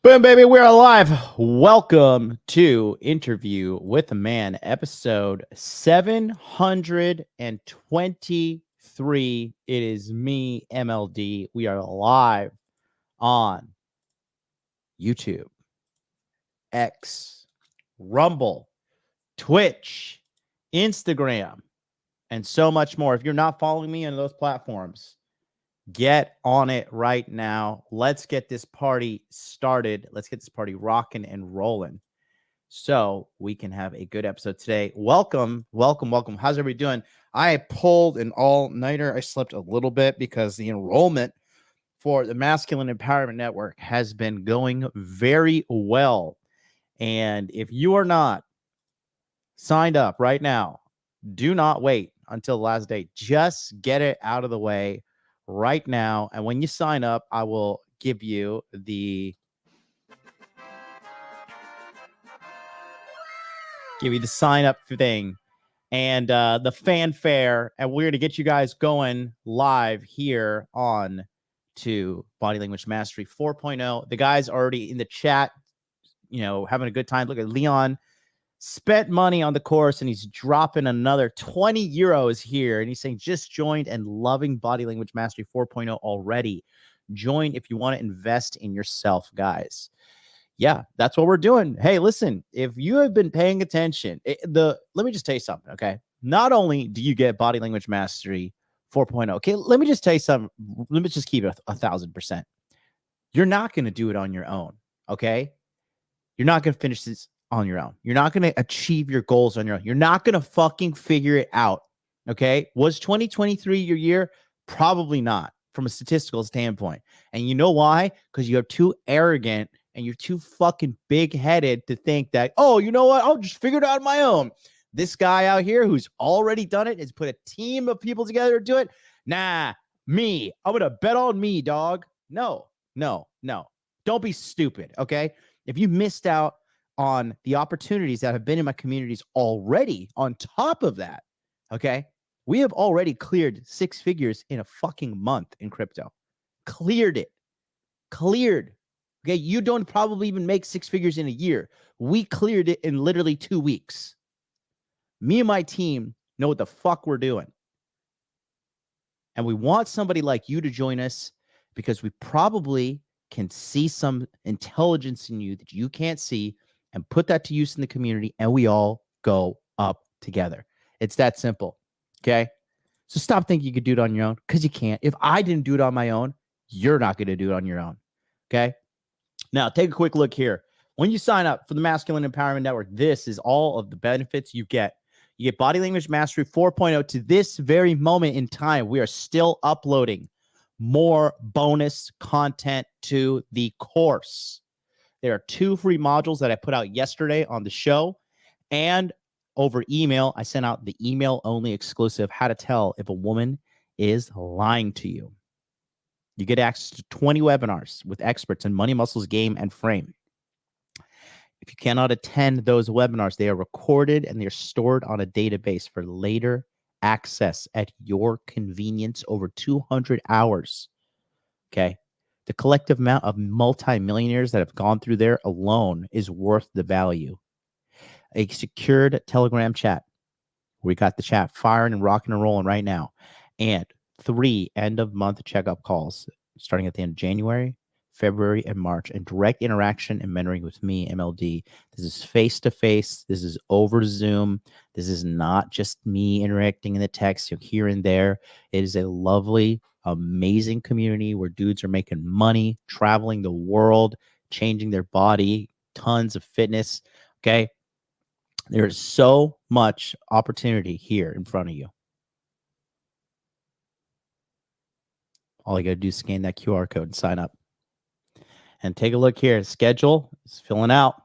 Boom, baby, we're alive. Welcome to Interview with a Man, episode 723. It is me, MLD. We are live on YouTube, X, Rumble, Twitch, Instagram, and so much more. If you're not following me on those platforms, get on it right now. Let's get this party started. Let's get this party rocking and rolling so we can have a good episode today. Welcome. How's everybody doing? I pulled an all-nighter. I slept a little bit because the enrollment for the Masculine Empowerment Network has been going very well. And if you are not signed up right now, do not wait until the last day. Just get it out of the way right now. And when you sign up, I will give you the sign up thing and the fanfare, and we're going to get you guys going live here on to Body Language Mastery 4.0. The guys already in the chat, having a good time. Look at Leon. Spent money on the course and he's dropping another 20 euros here. And he's saying just joined and loving Body Language Mastery 4.0 already. Join if you want to invest in yourself, guys. Yeah, that's what we're doing. Hey, listen, if you have been paying attention, let me just tell you something, okay? Not only do you get Body Language Mastery 4.0, okay, let me just tell you something. Let me just keep it 1,000%. You're not going to do it on your own, okay? You're not going to finish this on your own. You're not going to achieve your goals on your own. You're not going to fucking figure it out. Okay. Was 2023 your year? Probably not from a statistical standpoint. And you know why? Because you're too arrogant and you're too fucking big headed to think that, oh, you know what? I'll just figure it out on my own. This guy out here who's already done it has put a team of people together to do it. Nah, me. I'm going to bet on me, dog. No. Don't be stupid. Okay. If you missed out on the opportunities that have been in my communities already, on top of that, okay, we have already cleared 6 figures in a fucking month in crypto. Cleared. Okay, you don't probably even make 6 figures in a year. We cleared it in literally 2 weeks. Me and my team know what the fuck we're doing. And we want somebody like you to join us because we probably can see some intelligence in you that you can't see and put that to use in the community, and we all go up together. It's that simple, okay? So stop thinking you could do it on your own, because you can't. If I didn't do it on my own, you're not going to do it on your own, okay? Now, take a quick look here. When you sign up for the Masculine Empowerment Network, this is all of the benefits you get. You get Body Language Mastery 4.0 to this very moment in time. We are still uploading more bonus content to the course. There are 2 free modules that I put out yesterday on the show, and over email, I sent out the email-only exclusive, how to tell if a woman is lying to you. You get access to 20 webinars with experts in money, muscles, game, and frame. If you cannot attend those webinars, they are recorded and they're stored on a database for later access at your convenience over 200 hours. Okay. The collective amount of multimillionaires that have gone through there alone is worth the value. A secured Telegram chat. We got the chat firing and rocking and rolling right now. And 3 end-of-month checkup calls starting at the end of January, February, and March. And direct interaction and mentoring with me, MLD. This is face-to-face. This is over Zoom. This is not just me interacting in the text here and there. It is a lovely, amazing community where dudes are making money, traveling the world, changing their body, tons of fitness. Okay. There's so much opportunity here in front of you. All you got to do is scan that QR code and sign up. And take a look here. Schedule is filling out.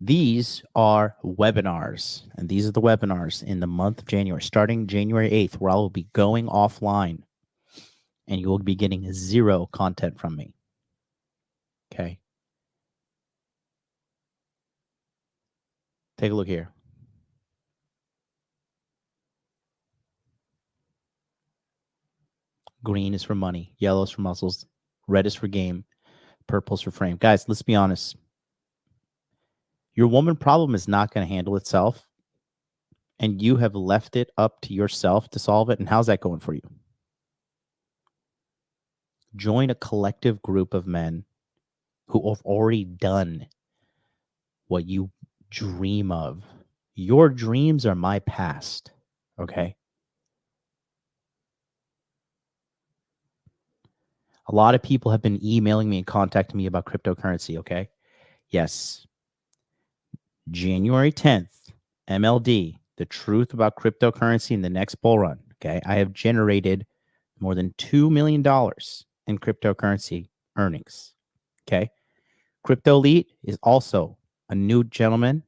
These are webinars, and these are the webinars in the month of January, starting January 8th, where I will be going offline, and you will be getting 0 content from me. Okay. Take a look here. Green is for money. Yellow is for muscles. Red is for game. purples reframe. Guys, let's be honest. Your woman problem is not going to handle itself, and you have left it up to yourself to solve it. And how's that going for you? Join a collective group of men who have already done what you dream of. Your dreams are my past, okay? A lot of people have been emailing me and contacting me about cryptocurrency, okay? Yes. January 10th, MLD, the truth about cryptocurrency in the next bull run, okay? I have generated more than $2 million in cryptocurrency earnings, okay? Crypto Elite is also a new gentleman.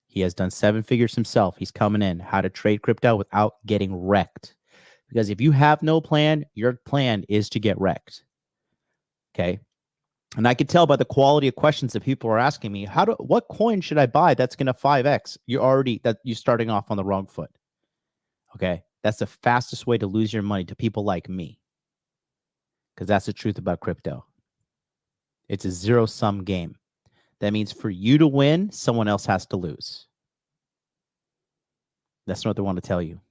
He has done 7 figures himself. He's coming in, how to trade crypto without getting wrecked. Because if you have no plan, your plan is to get wrecked. Okay. And I could tell by the quality of questions that people are asking me, what coin should I buy that's going to 5x? You're starting off on the wrong foot. Okay. That's the fastest way to lose your money to people like me. Because that's the truth about crypto. It's a zero-sum game. That means for you to win, someone else has to lose. That's what they want to tell you.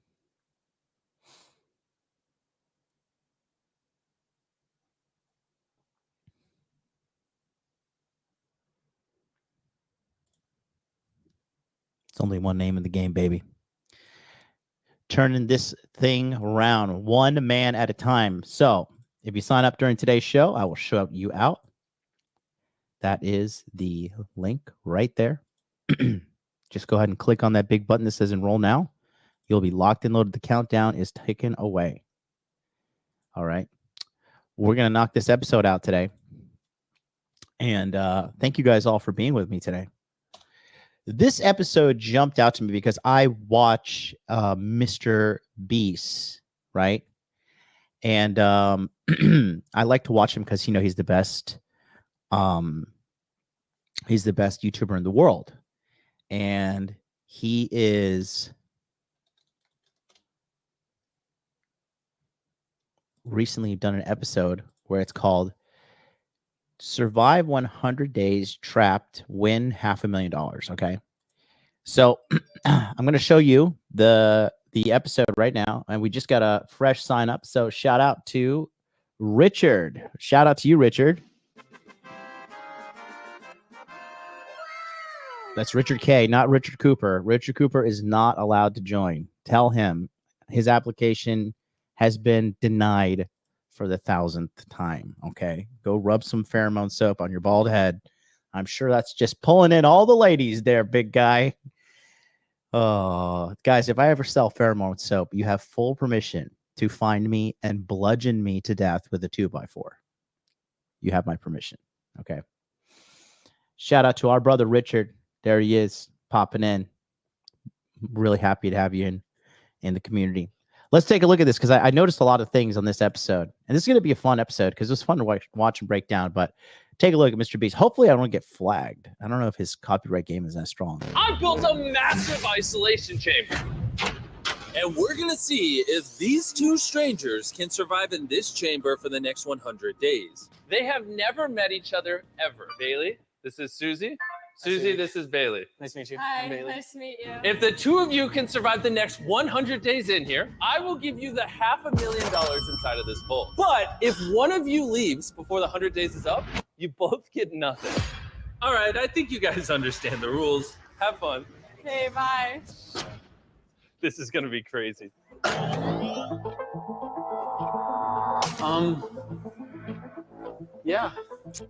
It's only one name in the game, baby. Turning this thing around one man at a time. So if you sign up during today's show, I will shout you out. That is the link right there. Just go ahead and click on that big button that says enroll now. You'll be locked and loaded. The countdown is ticking away. All right. We're going to knock this episode out today. And thank you guys all for being with me today. This episode jumped out to me because I watch Mr. Beast, right? And I like to watch him because, he's the best. He's the best YouTuber in the world. And he is recently done an episode where it's called Survive 100 Days Trapped, Win $500,000. Okay. So I'm going to show you the episode right now. And we just got a fresh sign up. So shout out to Richard. Shout out to you, Richard. That's Richard K, not Richard Cooper. Richard Cooper is not allowed to join. Tell him his application has been denied for the 1,000th time. Okay. Go rub some pheromone soap on your bald head. I'm sure that's just pulling in all the ladies there, big guy. Oh, guys, if I ever sell pheromone soap, you have full permission to find me and bludgeon me to death with a 2x4. You have my permission. Okay. Shout out to our brother, Richard. There he is, popping in. Really happy to have you in the community. Let's take a look at this because I noticed a lot of things on this episode. And this is going to be a fun episode because it was fun to watch and break down. But take a look at Mr. Beast. Hopefully I don't get flagged. I don't know if his copyright game is that strong. I built a massive isolation chamber. And we're going to see if these two strangers can survive in this chamber for the next 100 days. They have never met each other ever. Bailey, this is Susie. Susie, this is Bailey. Nice to meet you. Hi, I'm Bailey. nice to meet you. If the two of you can survive the next 100 days in here, I will give you the $500,000 inside of this bowl. But if one of you leaves before the 100 days is up, you both get nothing. All right, I think you guys understand the rules. Have fun. Okay, bye. This is going to be crazy. Yeah.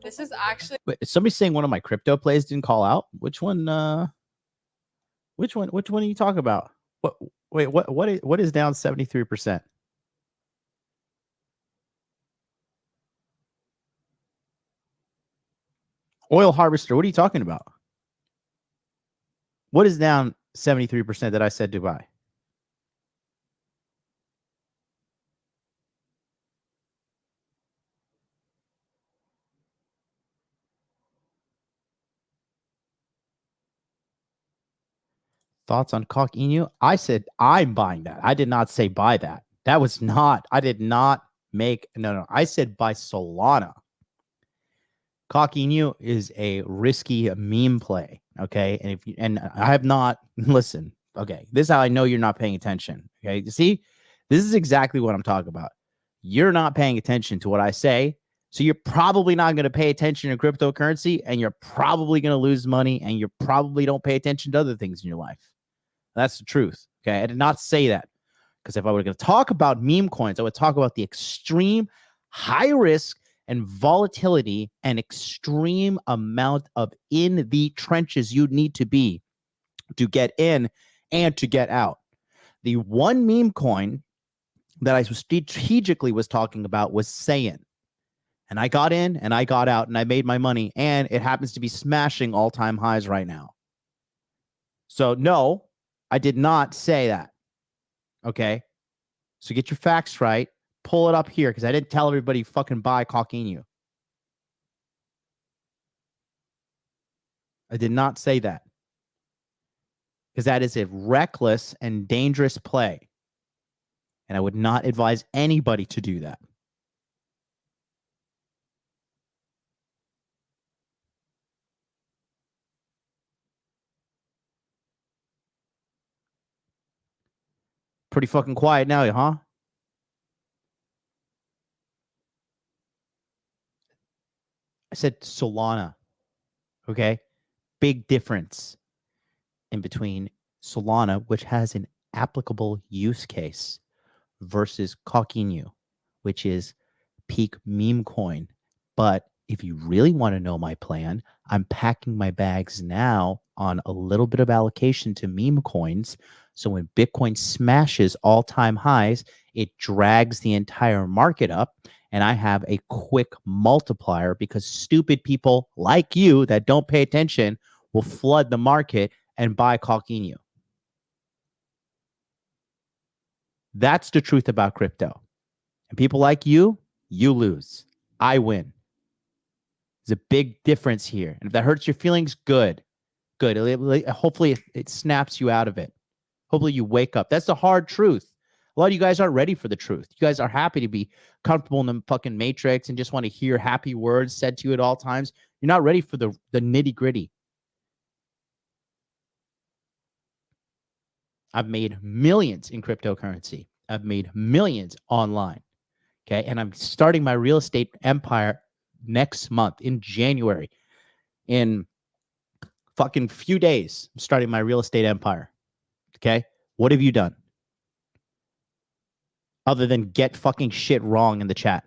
This is actually Wait, somebody's saying one of my crypto plays didn't call out. Which one? Which one are you talking about? What is down 73%? Oil harvester. What are you talking about? What is down 73% that I said to buy? Thoughts on Cock Inu? I said I'm buying that. I did not say buy that. That was not, I did not make, no. I said buy Solana. Cocking you is a risky meme play. Okay. And I have not listen. Okay. This is how I know you're not paying attention. Okay. You see, this is exactly what I'm talking about. You're not paying attention to what I say. So you're probably not going to pay attention to cryptocurrency, and you're probably going to lose money, and you probably don't pay attention to other things in your life. That's the truth. Okay. I did not say that, because if I were going to talk about meme coins, I would talk about the extreme high risk and volatility and extreme amount of in the trenches you need to be to get in and to get out. The one meme coin that I strategically was talking about was M.E.N. And I got in and I got out and I made my money, and it happens to be smashing all-time highs right now. So no, I did not say that. Okay. So get your facts right. Pull it up here, because I didn't tell everybody fucking buy Coquino. I did not say that, because that is a reckless and dangerous play. And I would not advise anybody to do that. Pretty fucking quiet now, huh? I said Solana. Okay. Big difference in between Solana, which has an applicable use case, versus Coquino, which is peak meme coin. But if you really want to know my plan, I'm packing my bags now on a little bit of allocation to meme coins. So when Bitcoin smashes all-time highs, it drags the entire market up, and I have a quick multiplier, because stupid people like you that don't pay attention will flood the market and buy Coquino. That's the truth about crypto. And people like you lose. I win. There's a big difference here. And if that hurts your feelings, good. Good. Hopefully it snaps you out of it. Hopefully you wake up. That's the hard truth. A lot of you guys aren't ready for the truth. You guys are happy to be comfortable in the fucking matrix and just want to hear happy words said to you at all times. You're not ready for the nitty gritty. I've made millions in cryptocurrency. I've made millions online. Okay. And I'm starting my real estate empire next month in January. In fucking few days, I'm starting my real estate empire. Okay. What have you done other than get fucking shit wrong in the chat?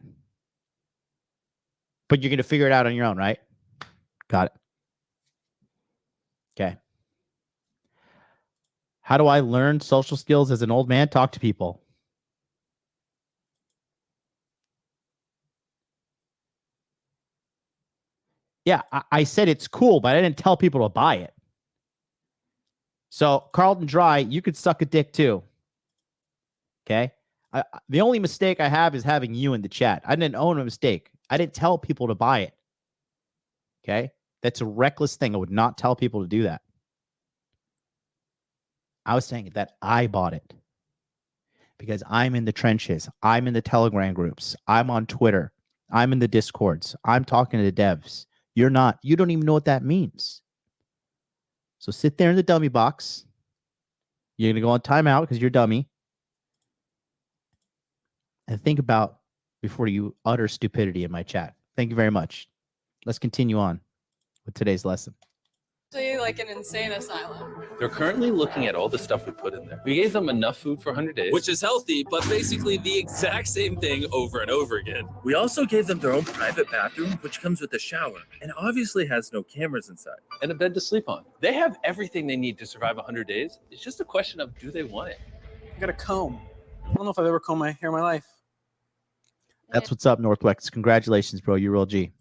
But you're going to figure it out on your own, right? Got it. Okay. How do I learn social skills as an old man? Talk to people. Yeah, I said it's cool, but I didn't tell people to buy it. So, Carlton Dry, you could suck a dick too. Okay? The only mistake I have is having you in the chat. I didn't own a mistake. I didn't tell people to buy it. Okay? That's a reckless thing. I would not tell people to do that. I was saying that I bought it because I'm in the trenches. I'm in the Telegram groups. I'm on Twitter. I'm in the Discords. I'm talking to the devs. You're not. You don't even know what that means. So sit there in the dummy box. You're going to go on timeout because you're dummy. And think about before you utter stupidity in my chat. Thank you very much. Let's continue on with today's lesson. Like an insane asylum. They're currently looking at all the stuff we put in there. We gave them enough food for 100 days, which is healthy, but basically the exact same thing over and over again. We also gave them their own private bathroom, which comes with a shower, and obviously has no cameras inside. And a bed to sleep on. They have everything they need to survive 100 days. It's just a question of, do they want it? I got a comb. I don't know if I've ever combed my hair in my life. That's what's up, Northwest. Congratulations, bro. You're real G.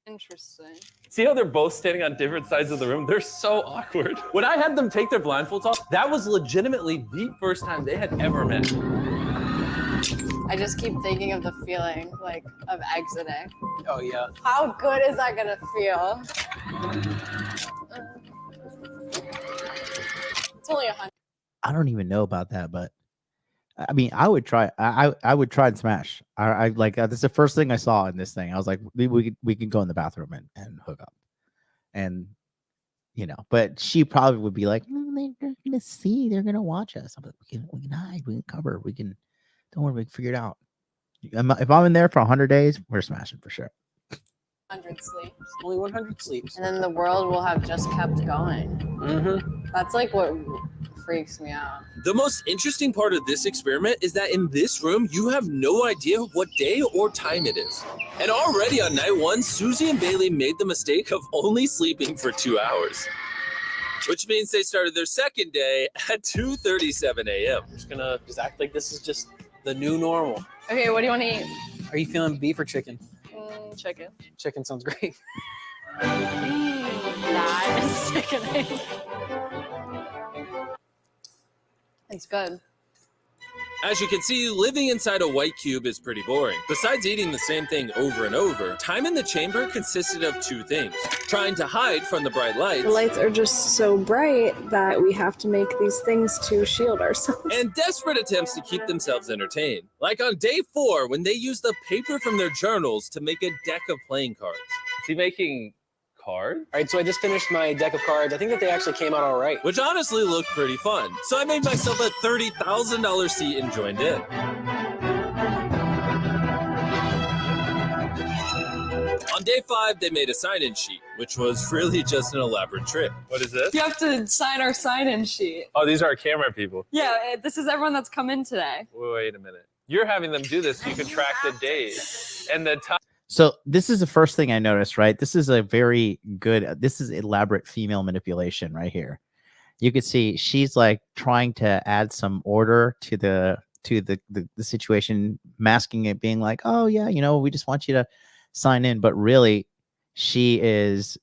Interesting. See how they're both standing on different sides of the room? They're so awkward. When I had them take their blindfolds off, that was legitimately the first time they had ever met. I just keep thinking of the feeling, like, of exiting. Oh, yeah. How good is that gonna feel? It's only 100. I don't even know about that, but I mean, I would try. I would try and smash. I like this is the first thing I saw in this thing. I was like, we can go in the bathroom and hook up, and you know. But she probably would be like, they're gonna see, they're gonna watch us. I'm like, we can hide, we can cover, we can. Don't worry, we can figure it out. If I'm in there for 100 days, we're smashing for sure. 100 sleeps. Only 100 sleeps. And then the world will have just kept going. Mm-hmm. That's like what freaks me out. The most interesting part of this experiment is that in this room, you have no idea what day or time it is. And already on night one, Susie and Bailey made the mistake of only sleeping for 2 hours, which means they started their second day at 2:37 a.m. I'm just gonna act like this is just the new normal. Okay, what do you want to eat? Are you feeling beef or chicken? Chicken. Chicken sounds great. That is sickening. It's good. As you can see, living inside a white cube is pretty boring. Besides eating the same thing over and over, time in the chamber consisted of two things: trying to hide from the bright lights, The lights are just so bright that we have to make these things to shield ourselves. and desperate attempts to keep themselves entertained. Like on day 4, when they used the paper from their journals to make a deck of playing cards. Is he making cards? All right, so I just finished my deck of cards. I think that they actually came out all right. Which honestly looked pretty fun. So I made myself a $30,000 seat and joined in. On day 5, they made a sign-in sheet, which was really just an elaborate trick. What is this? You have to sign our sign-in sheet. Oh, these are our camera people. Yeah, this is everyone that's come in today. Wait a minute. You're having them do this so you can track the days and the time. So this is the first thing I noticed, right? This is a very good, this is elaborate female manipulation right here. You can see she's like trying to add some order to the situation, masking it, being like, oh yeah, you know, we just want you to sign in. But really, she is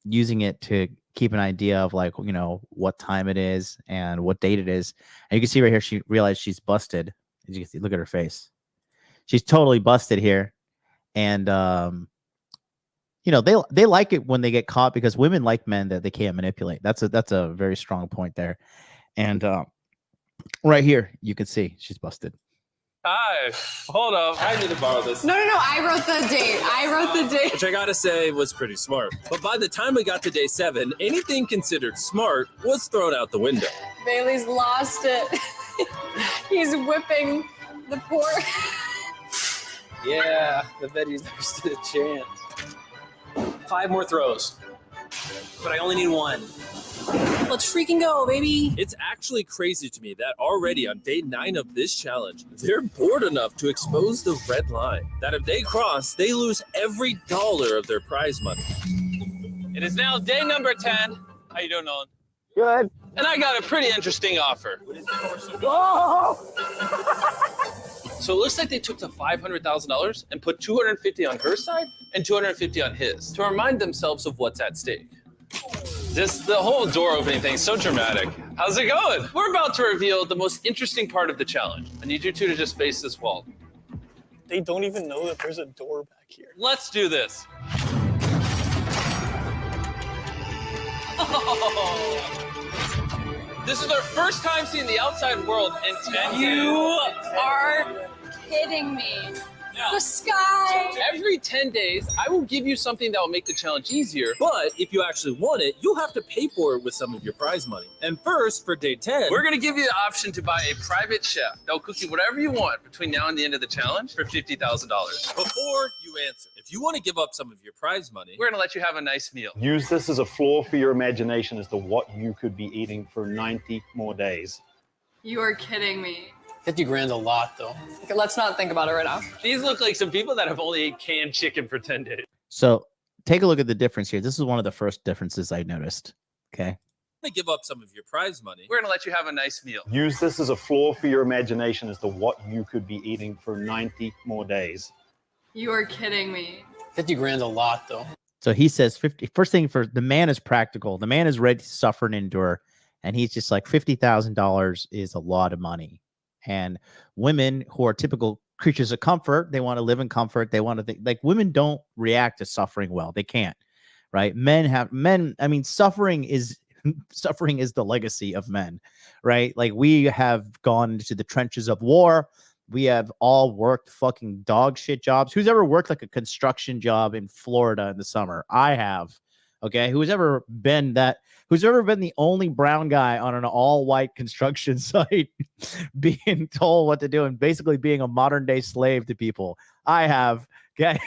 using it to keep an idea of like, you know, what time it is and what date it is. And you can see right here, she realized she's busted. As you can see, look at her face. She's totally busted here. And you know, they like it when they get caught, because women like men that they can't manipulate. That's a very strong point there. And right here you can see she's busted. Hi, hold up. I need to borrow this. No, I wrote the date. I wrote the date. Which I gotta say was pretty smart. But by the time we got to day 7, anything considered smart was thrown out the window. Bailey's lost it. He's whipping the poor. Yeah, the Veggies never stood a chance. 5 more throws, but I only need 1. Let's freaking go, baby. It's actually crazy to me that already on day 9 of this challenge, they're bored enough to expose the red line. That if they cross, they lose every dollar of their prize money. It is now day number 10. How you doing, Nolan? Good. And I got a pretty interesting offer. Oh! So it looks like they took the $500,000 and put $250 on her side and $250 on his to remind themselves of what's at stake. Just the whole door opening thing, so dramatic. How's it going? We're about to reveal the most interesting part of the challenge. I need you two to just face this wall. They don't even know that there's a door back here. Let's do this. Oh. This is our first time seeing the outside world in 10 years. You are kidding me. Now, The sky. every 10 days, I will give you something that will make the challenge easier, but if you actually want it, you'll have to pay for it with some of your prize money. And first, for day 10, we're gonna give you the option to buy a private chef that'll cook you whatever you want between now and the end of the challenge for $50,000. Before you answer, if you wanna give up some of your prize money, we're gonna let you have a nice meal. Use this as a floor for your imagination as to what you could be eating for 90 more days. You are kidding me. 50 grand's a lot, though. Okay, let's not think about it right now. These look like some people that have only ate canned chicken for 10 days. So take a look at the difference here. This is one of the first differences I noticed. Okay. To give up some of your prize money, we're gonna let you have a nice meal. Use this as a floor for your imagination as to what you could be eating for 90 more days. You are kidding me. 50 grand's a lot, though. So he says 50. First thing, for the man is practical. The man is ready to suffer and endure. And he's just like, $50,000 is a lot of money. And women who are typical creatures of comfort, they want to live in comfort. They want to think, like, women don't react to suffering well. They can't, right? Men, I mean, suffering is Suffering is the legacy of men, right? Like we have gone into the trenches of war. We have all worked fucking dog shit jobs. Who's ever worked like a construction job in Florida in the summer? I have. Okay. Who's ever been the only brown guy on an all white construction site being told what to do and basically being a modern day slave to people? I have. Okay.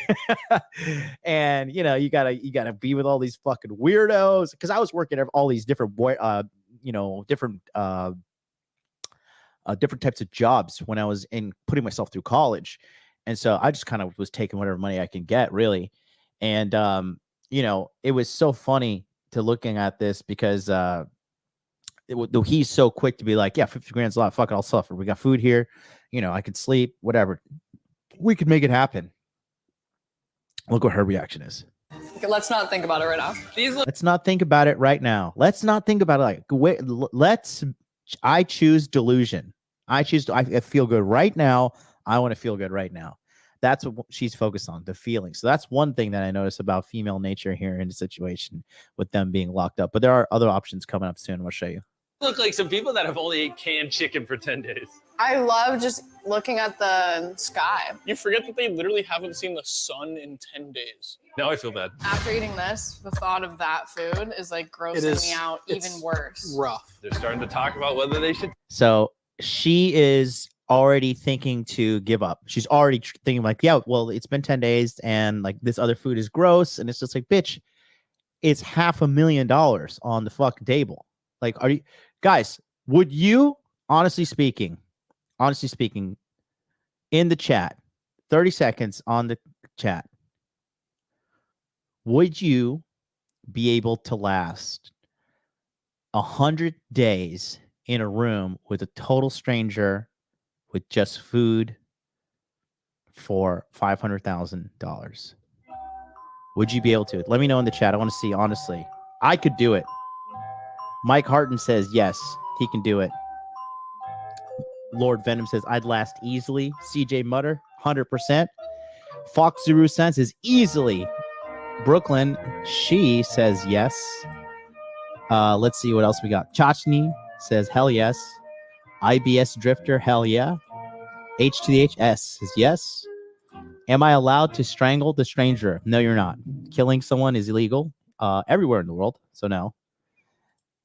And you gotta be with all these fucking weirdos. Cause I was working at all these different different types of jobs when I was putting myself through college. And so I just kind of was taking whatever money I can get, really. And it was so funny to looking at this because he's so quick to be like, yeah, 50 grand's a lot. Fuck it, I'll suffer. We got food here. I could sleep, whatever. We could make it happen. Look what her reaction is. Okay, let's not think about it right now. Let's not think about it right now. Let's not think about it. Like, wait, I choose delusion. I feel good right now. I want to feel good right now. That's what she's focused on, the feeling. So that's one thing that I noticed about female nature here in the situation with them being locked up. But there are other options coming up soon. We'll show you. Look like some people that have only ate canned chicken for 10 days. I love just looking at the sky. You forget that they literally haven't seen the sun in 10 days. Now I feel bad. After eating this, the thought of that food is like grossing me out even worse. Rough. They're starting to talk about whether they should. So she is already thinking to give up. She's already thinking like, yeah, well, it's been 10 days and like this other food is gross. And it's just like, bitch, it's $500,000 on the fucking table. Like, are you guys, would you, honestly speaking, in the chat, 30 seconds on the chat, would you be able to last 100 days in a room with a total stranger with just food for $500,000? Would you be able to? Let me know in the chat. I want to see, honestly. I could do it. Mike Harton says, yes, he can do it. Lord Venom says, I'd last easily. CJ Mutter, 100%. Fox Zuru says easily. Brooklyn, she says yes. Let's see what else we got. Chachny says, hell yes. IBS Drifter, hell yeah. H to the HS says yes. Am I allowed to strangle the stranger? No, you're not. Killing someone is illegal everywhere in the world, so no.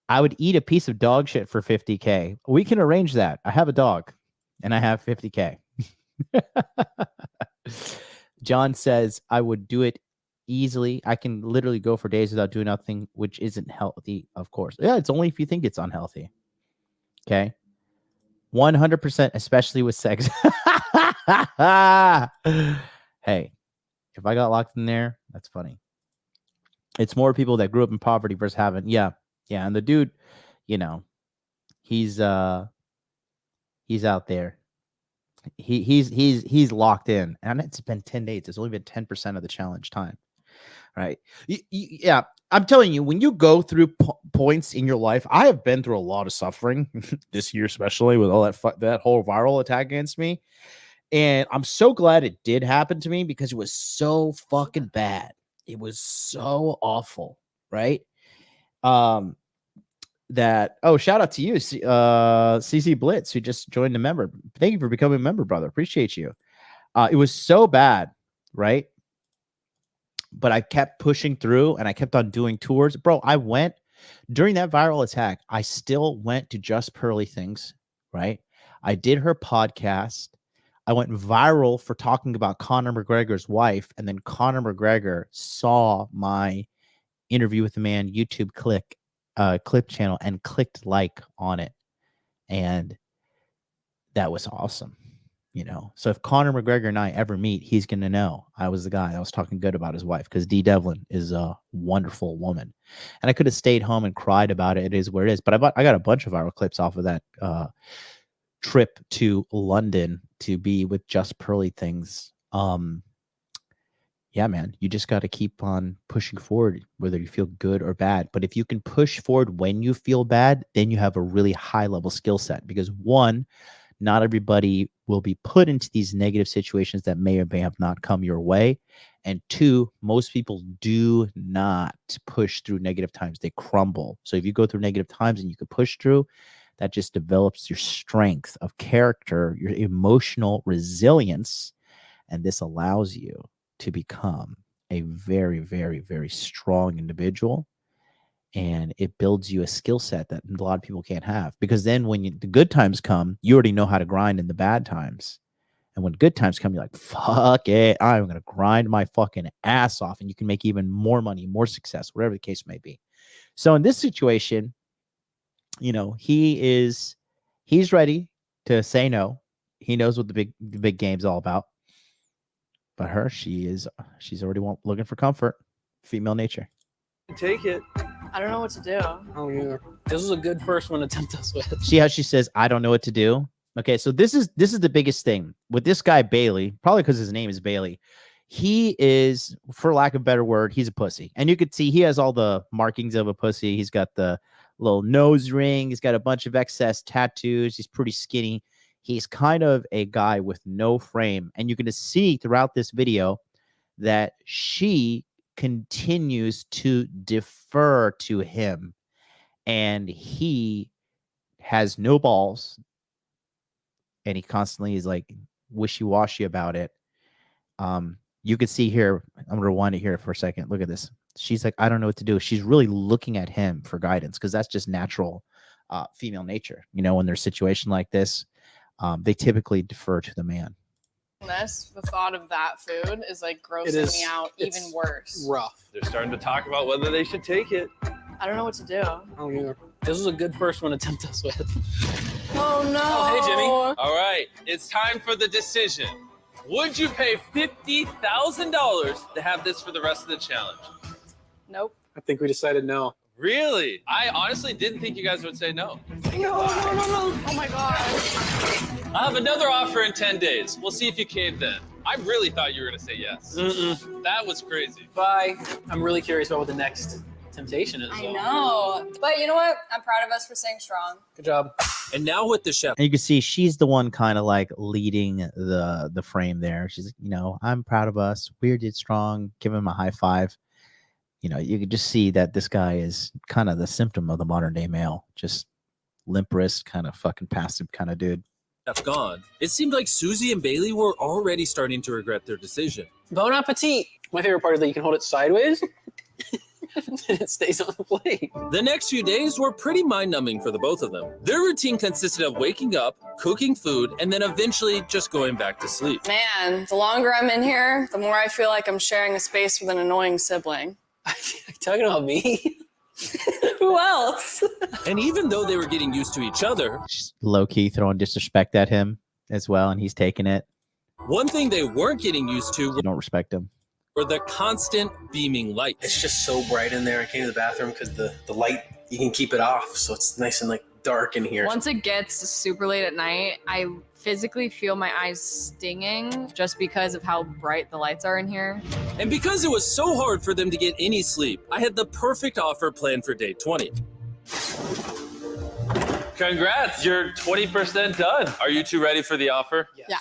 I would eat a piece of dog shit for 50K. We can arrange that. I have a dog, and I have 50K. John says, I would do it easily. I can literally go for days without doing nothing, which isn't healthy, of course. Yeah, it's only if you think it's unhealthy. Okay? 100%, especially with sex. Hey, if I got locked in there, that's funny. It's more people that grew up in poverty versus haven't. Yeah. Yeah, and the dude, he's out there. He's locked in, and it's been 10 days. It's only been 10% of the challenge time, right? Yeah, I'm telling you, when you go through points in your life, I have been through a lot of suffering this year, especially with all that whole viral attack against me, and I'm so glad it did happen to me because it was so fucking bad. It was so awful, right? Shout out to you, CC Blitz, who just joined a member. Thank you for becoming a member, brother. Appreciate you. It was so bad, right? But I kept pushing through and I kept on doing tours. Bro, I went during that viral attack. I still went to Just Pearly Things, right? I did her podcast. I went viral for talking about Conor McGregor's wife. And then Conor McGregor saw my Interview with the Man YouTube clip channel and clicked like on it, and that was awesome. So if Conor McGregor and I ever meet, he's gonna know I was the guy that was talking good about his wife, because Dee Devlin is a wonderful woman, and I could have stayed home and cried about it. It is where it is. But I got a bunch of viral clips off of that trip to London to be with Just Pearly Things. Yeah, man, you just got to keep on pushing forward, whether you feel good or bad. But if you can push forward when you feel bad, then you have a really high level skill set, because one, not everybody will be put into these negative situations that may or may have not come your way. And 2, most people do not push through negative times. They crumble. So if you go through negative times and you can push through, that just develops your strength of character, your emotional resilience. And this allows you to become a very, very, very strong individual. And it builds you a skill set that a lot of people can't have. Because then when the good times come, you already know how to grind in the bad times. And when good times come, you're like, fuck it, I'm going to grind my fucking ass off. And you can make even more money, more success, whatever the case may be. So in this situation, you know, he's ready to say no. He knows what the big game's all about. But her, she's already looking for comfort. Female nature. Take it. I don't know what to do. Oh yeah. This was a good first one to tempt us with. See how she says, I don't know what to do? Okay, so this is the biggest thing with this guy Bailey, probably because his name is Bailey. He is, for lack of a better word, he's a pussy. And you could see he has all the markings of a pussy. He's got the little nose ring. He's got a bunch of excess tattoos. He's pretty skinny. He's kind of a guy with no frame. And you can see throughout this video that she continues to defer to him. And he has no balls. And he constantly is like wishy-washy about it. You could see here, I'm going to rewind it here for a second. Look at this. She's like, I don't know what to do. She's really looking at him for guidance because that's just natural female nature. You know, when there's a situation like this, they typically defer to the man. The thought of that food is like grossing me out even worse. Rough. They're starting to talk about whether they should take it. I don't know what to do. Oh yeah. This was a good first one to tempt us with. Oh no. Oh, hey, Jimmy. All right, it's time for the decision. Would you pay $50,000 to have this for the rest of the challenge? Nope. I think we decided no. Really? I honestly didn't think you guys would say no. No. Oh my god. I'll have another offer in 10 days. We'll see if you cave then. I really thought you were going to say yes. That was crazy. Bye. I'm really curious about what the next temptation is. I know. But you know what? I'm proud of us for staying strong. Good job. And now with the chef. And you can see she's the one kind of like leading the frame there. She's like, you know, I'm proud of us. We did strong. Give him a high five. You know, you could just see that this guy is kind of the symptom of the modern day male. Just limp wrist, kind of fucking passive kind of dude. Gone. It seemed like Susie and Bailey were already starting to regret their decision. Bon appetit. My favorite part is that you can hold it sideways and it stays on the plate. The next few days were pretty mind-numbing for the both of them. Their routine consisted of waking up, cooking food, and then eventually just going back to sleep. Man, the longer I'm in here, the more I feel like I'm sharing a space with an annoying sibling. Are you talking about me? Who else? And even though they were getting used to each other, She's low-key throwing disrespect at him as well, and he's taking it. one thing they weren't getting used to You don't respect him. were the constant beaming lights. It's just so bright in there. I came to the bathroom because the light, you can keep it off. So it's nice and like dark in here. Once it gets super late at night, I physically feel my eyes stinging just because of how bright the lights are in here. And because it was so hard for them to get any sleep, I had the perfect offer planned for day 20. Congrats, you're 20% done. Are you two ready for the offer? Yes. Yeah.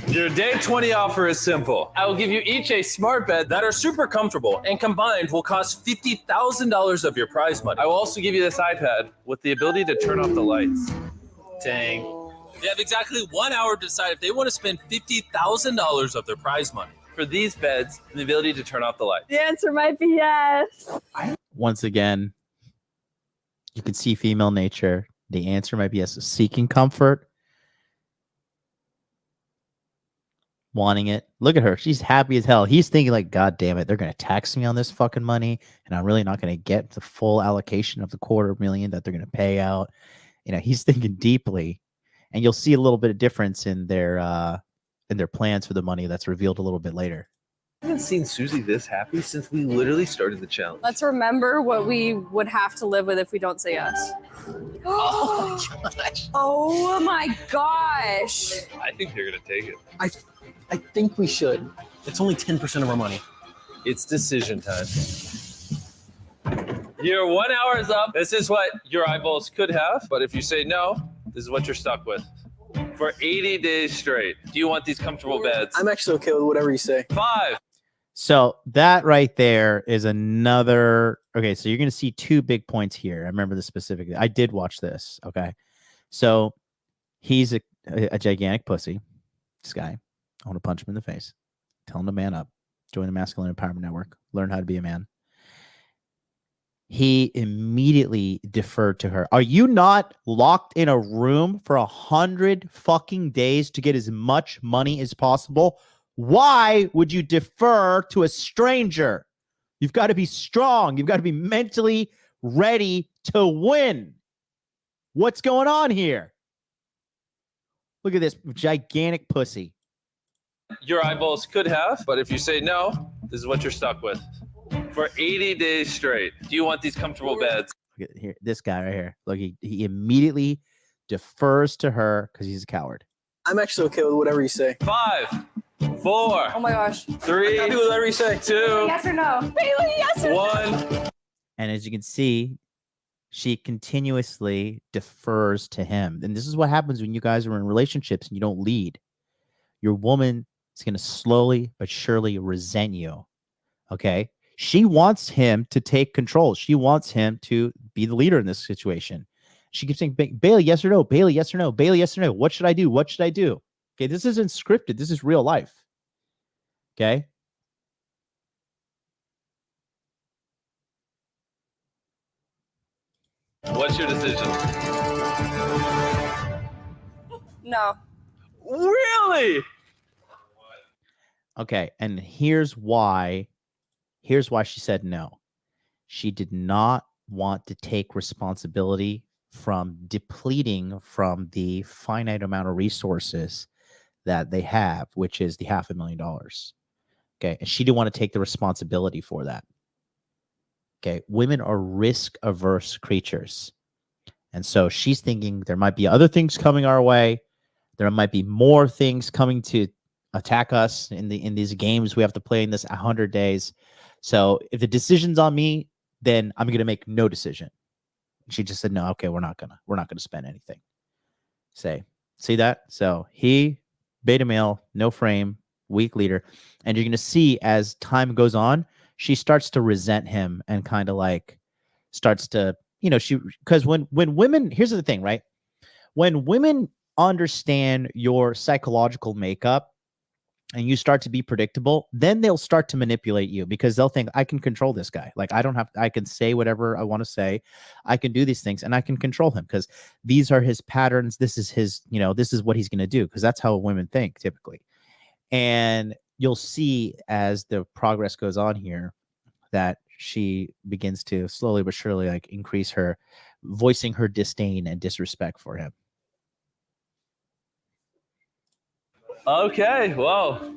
Your day 20 offer is simple. I will give you each a smart bed that are super comfortable and combined will cost $50,000 of your prize money. I will also give you this iPad with the ability to turn off the lights. Dang. They have exactly 1 hour to decide if they want to spend $50,000 of their prize money for these beds and the ability to turn off the lights. The answer might be yes. Once again, you can see female nature. The answer might be yes. Seeking comfort. Wanting it. Look at her. She's happy as hell. He's thinking like, God damn it, they're going to tax me on this fucking money. And I'm really not going to get the full allocation of the $250,000 that they're going to pay out. You know, he's thinking deeply. And you'll see a little bit of difference in their plans for the money that's revealed a little bit later. I haven't seen Susie this happy since we literally started the challenge. Let's remember what we would have to live with if we don't say yes. Oh my gosh. Oh my gosh. I think they're going to take it. I think we should. It's only 10% of our money. It's decision time. Your 1 hour is up. This is what your eyeballs could have, but if you say no, this is what you're stuck with for 80 days straight. Do you want these comfortable beds? I'm actually okay with whatever you say. 5, So that right there is another. Okay, so you're going to see two big points here. I remember this specifically. I did watch this. Okay, so he's a gigantic pussy. This guy, I want to punch him in the face. Tell him to man up. Join the Masculine Empowerment Network. Learn how to be a man. He immediately deferred to her. Are you not locked in a room for 100 fucking days to get as much money as possible? Why would you defer to a stranger? You've got to be strong. You've got to be mentally ready to win. What's going on here? Look at this gigantic pussy. Your eyeballs could have, but if you say no, this is what you're stuck with for 80 days straight. Do you want these comfortable beds? Look at here, this guy right here. Look, he immediately defers to her because he's a coward. I'm actually okay with whatever you say. 5, 4. Oh my gosh. 3. Happy with whatever you say. 2. Yes or no? Bailey, yes or no? 1. And as you can see, she continuously defers to him. And this is what happens when you guys are in relationships and you don't lead. Your woman is going to slowly but surely resent you. Okay? She wants him to take control. She wants him to be the leader in this situation. She keeps saying, Bailey, yes or no? Bailey, yes or no? Bailey, yes or no? What should I do? What should I do? Okay, this isn't scripted. This is real life. Okay? What's your decision? No. Really? Okay, and here's why she said no. She did not want to take responsibility from depleting from the finite amount of resources that they have, which is the $500,000. Okay, and she didn't want to take the responsibility for that. Okay, women are risk-averse creatures. And so she's thinking there might be other things coming our way. There might be more things coming to attack us in these games we have to play in this 100 days. So if the decision's on me, then I'm going to make no decision. She just said, no, okay, we're not gonna spend anything. See that? So he, beta male, no frame, weak leader. And you're going to see as time goes on, she starts to resent him and kind of like starts to, because when women, here's the thing, right? When women understand your psychological makeup and you start to be predictable, then they'll start to manipulate you because they'll think, I can control this guy. Like I can say whatever I want to say. I can do these things and I can control him because these are his patterns. This is his, this is what he's going to do because that's how women think typically. And you'll see as the progress goes on here that she begins to slowly but surely like increase her voicing her disdain and disrespect for him. Okay, well,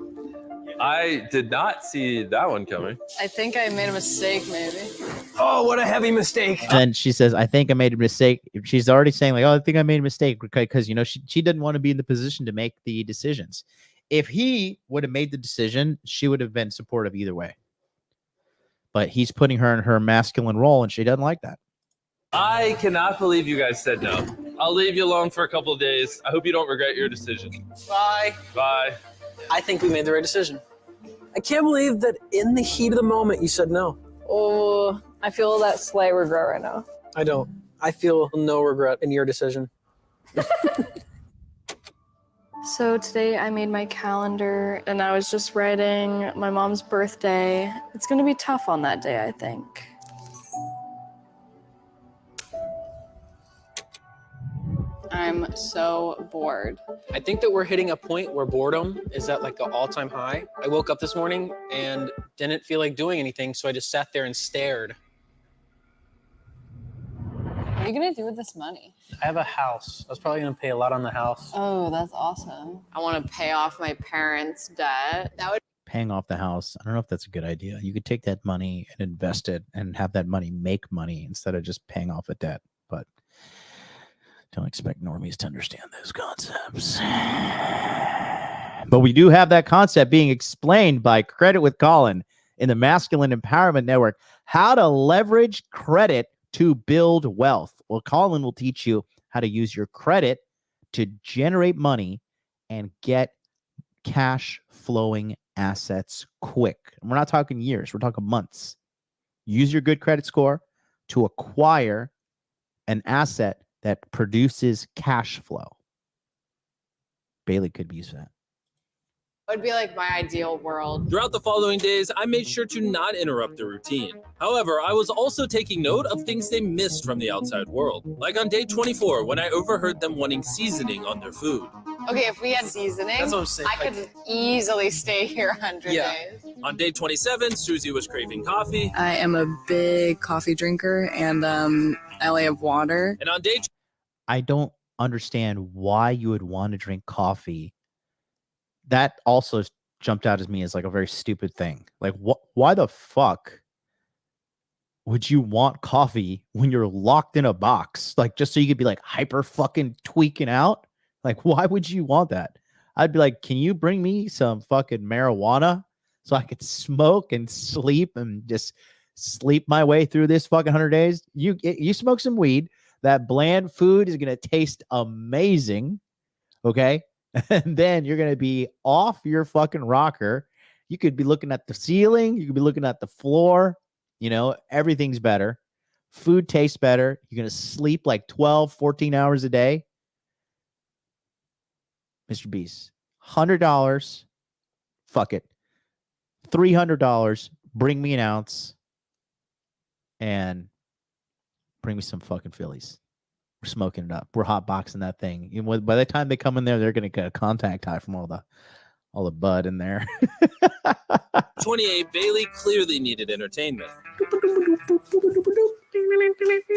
I did not see that one coming. I think I made a mistake, maybe. Oh, what a heavy mistake. And she says, I think I made a mistake. She's already saying like, oh, I think I made a mistake because, she didn't want to be in the position to make the decisions. If he would have made the decision, she would have been supportive either way. But he's putting her in her masculine role and she doesn't like that. I cannot believe you guys said no. I'll leave you alone for a couple of days. I hope you don't regret your decision. Bye. Bye. I think we made the right decision. I can't believe that in the heat of the moment you said no. Oh, I feel that slight regret right now. I don't. I feel no regret in your decision. So today I made my calendar and I was just writing my mom's birthday. It's going to be tough on that day, I think. I'm so bored. I think that we're hitting a point where boredom is at like an all-time high. I woke up this morning and didn't feel like doing anything, so I just sat there and stared. What are you gonna do with this money? I have a house. I was probably gonna pay a lot on the house. Oh, that's awesome. I want to pay off my parents' debt. That would Paying off the house, I don't know if that's a good idea. You could take that money and invest it and have that money make money instead of just paying off a debt. But don't expect normies to understand those concepts. But we do have that concept being explained by Credit with Colin in the Masculine Empowerment Network. How to leverage credit to build wealth. Well, Colin will teach you how to use your credit to generate money and get cash flowing assets quick. And we're not talking years, we're talking months. Use your good credit score to acquire an asset that produces cash flow. Bailey could use that. It would be like my ideal world. Throughout the following days, I made sure to not interrupt the routine. However, I was also taking note of things they missed from the outside world. Like on day 24, when I overheard them wanting seasoning on their food. Okay, if we had seasoning, That's what I'm saying. I could easily stay here 100 Yeah. days. On day 27, Susie was craving coffee. I am a big coffee drinker, and I only have water. And on day I don't understand why you would want to drink coffee. That also jumped out at me as like a very stupid thing. Like, why the fuck would you want coffee when you're locked in a box? Like, just so you could be like hyper fucking tweaking out? Like, why would you want that? I'd be like, can you bring me some fucking marijuana so I could smoke and sleep and just sleep my way through this fucking 100 days? You smoke some weed. That bland food is going to taste amazing. Okay. And then you're going to be off your fucking rocker. You could be looking at the ceiling. You could be looking at the floor. You know, everything's better. Food tastes better. You're going to sleep like 12, 14 hours a day. Mr. Beast, $100. Fuck it. $300. Bring me an ounce. And bring me some fucking Phillies. We're smoking it up. We're hot boxing that thing. You know, by the time they come in there, they're gonna get a contact high from all the bud in there. 28, Bailey clearly needed entertainment.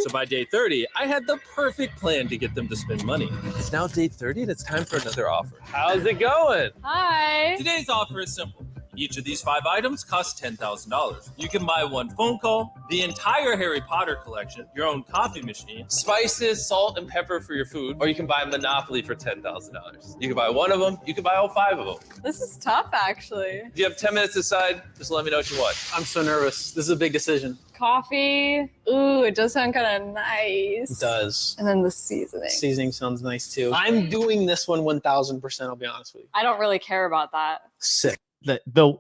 So by day 30, I had the perfect plan to get them to spend money. It's now day 30 and it's time for another offer. How's it going? Hi. Today's offer is simple. Each of these 5 items costs $10,000. You can buy one phone call, the entire Harry Potter collection, your own coffee machine, spices, salt, and pepper for your food, or you can buy Monopoly for $10,000. You can buy one of them, you can buy all 5 of them. This is tough, actually. If you have 10 minutes to decide, just let me know what you want. I'm so nervous. This is a big decision. Coffee. Ooh, it does sound kind of nice. It does. And then the seasoning. Seasoning sounds nice too. I'm doing this one 1,000%. I'll be honest with you. I don't really care about that. Sick. The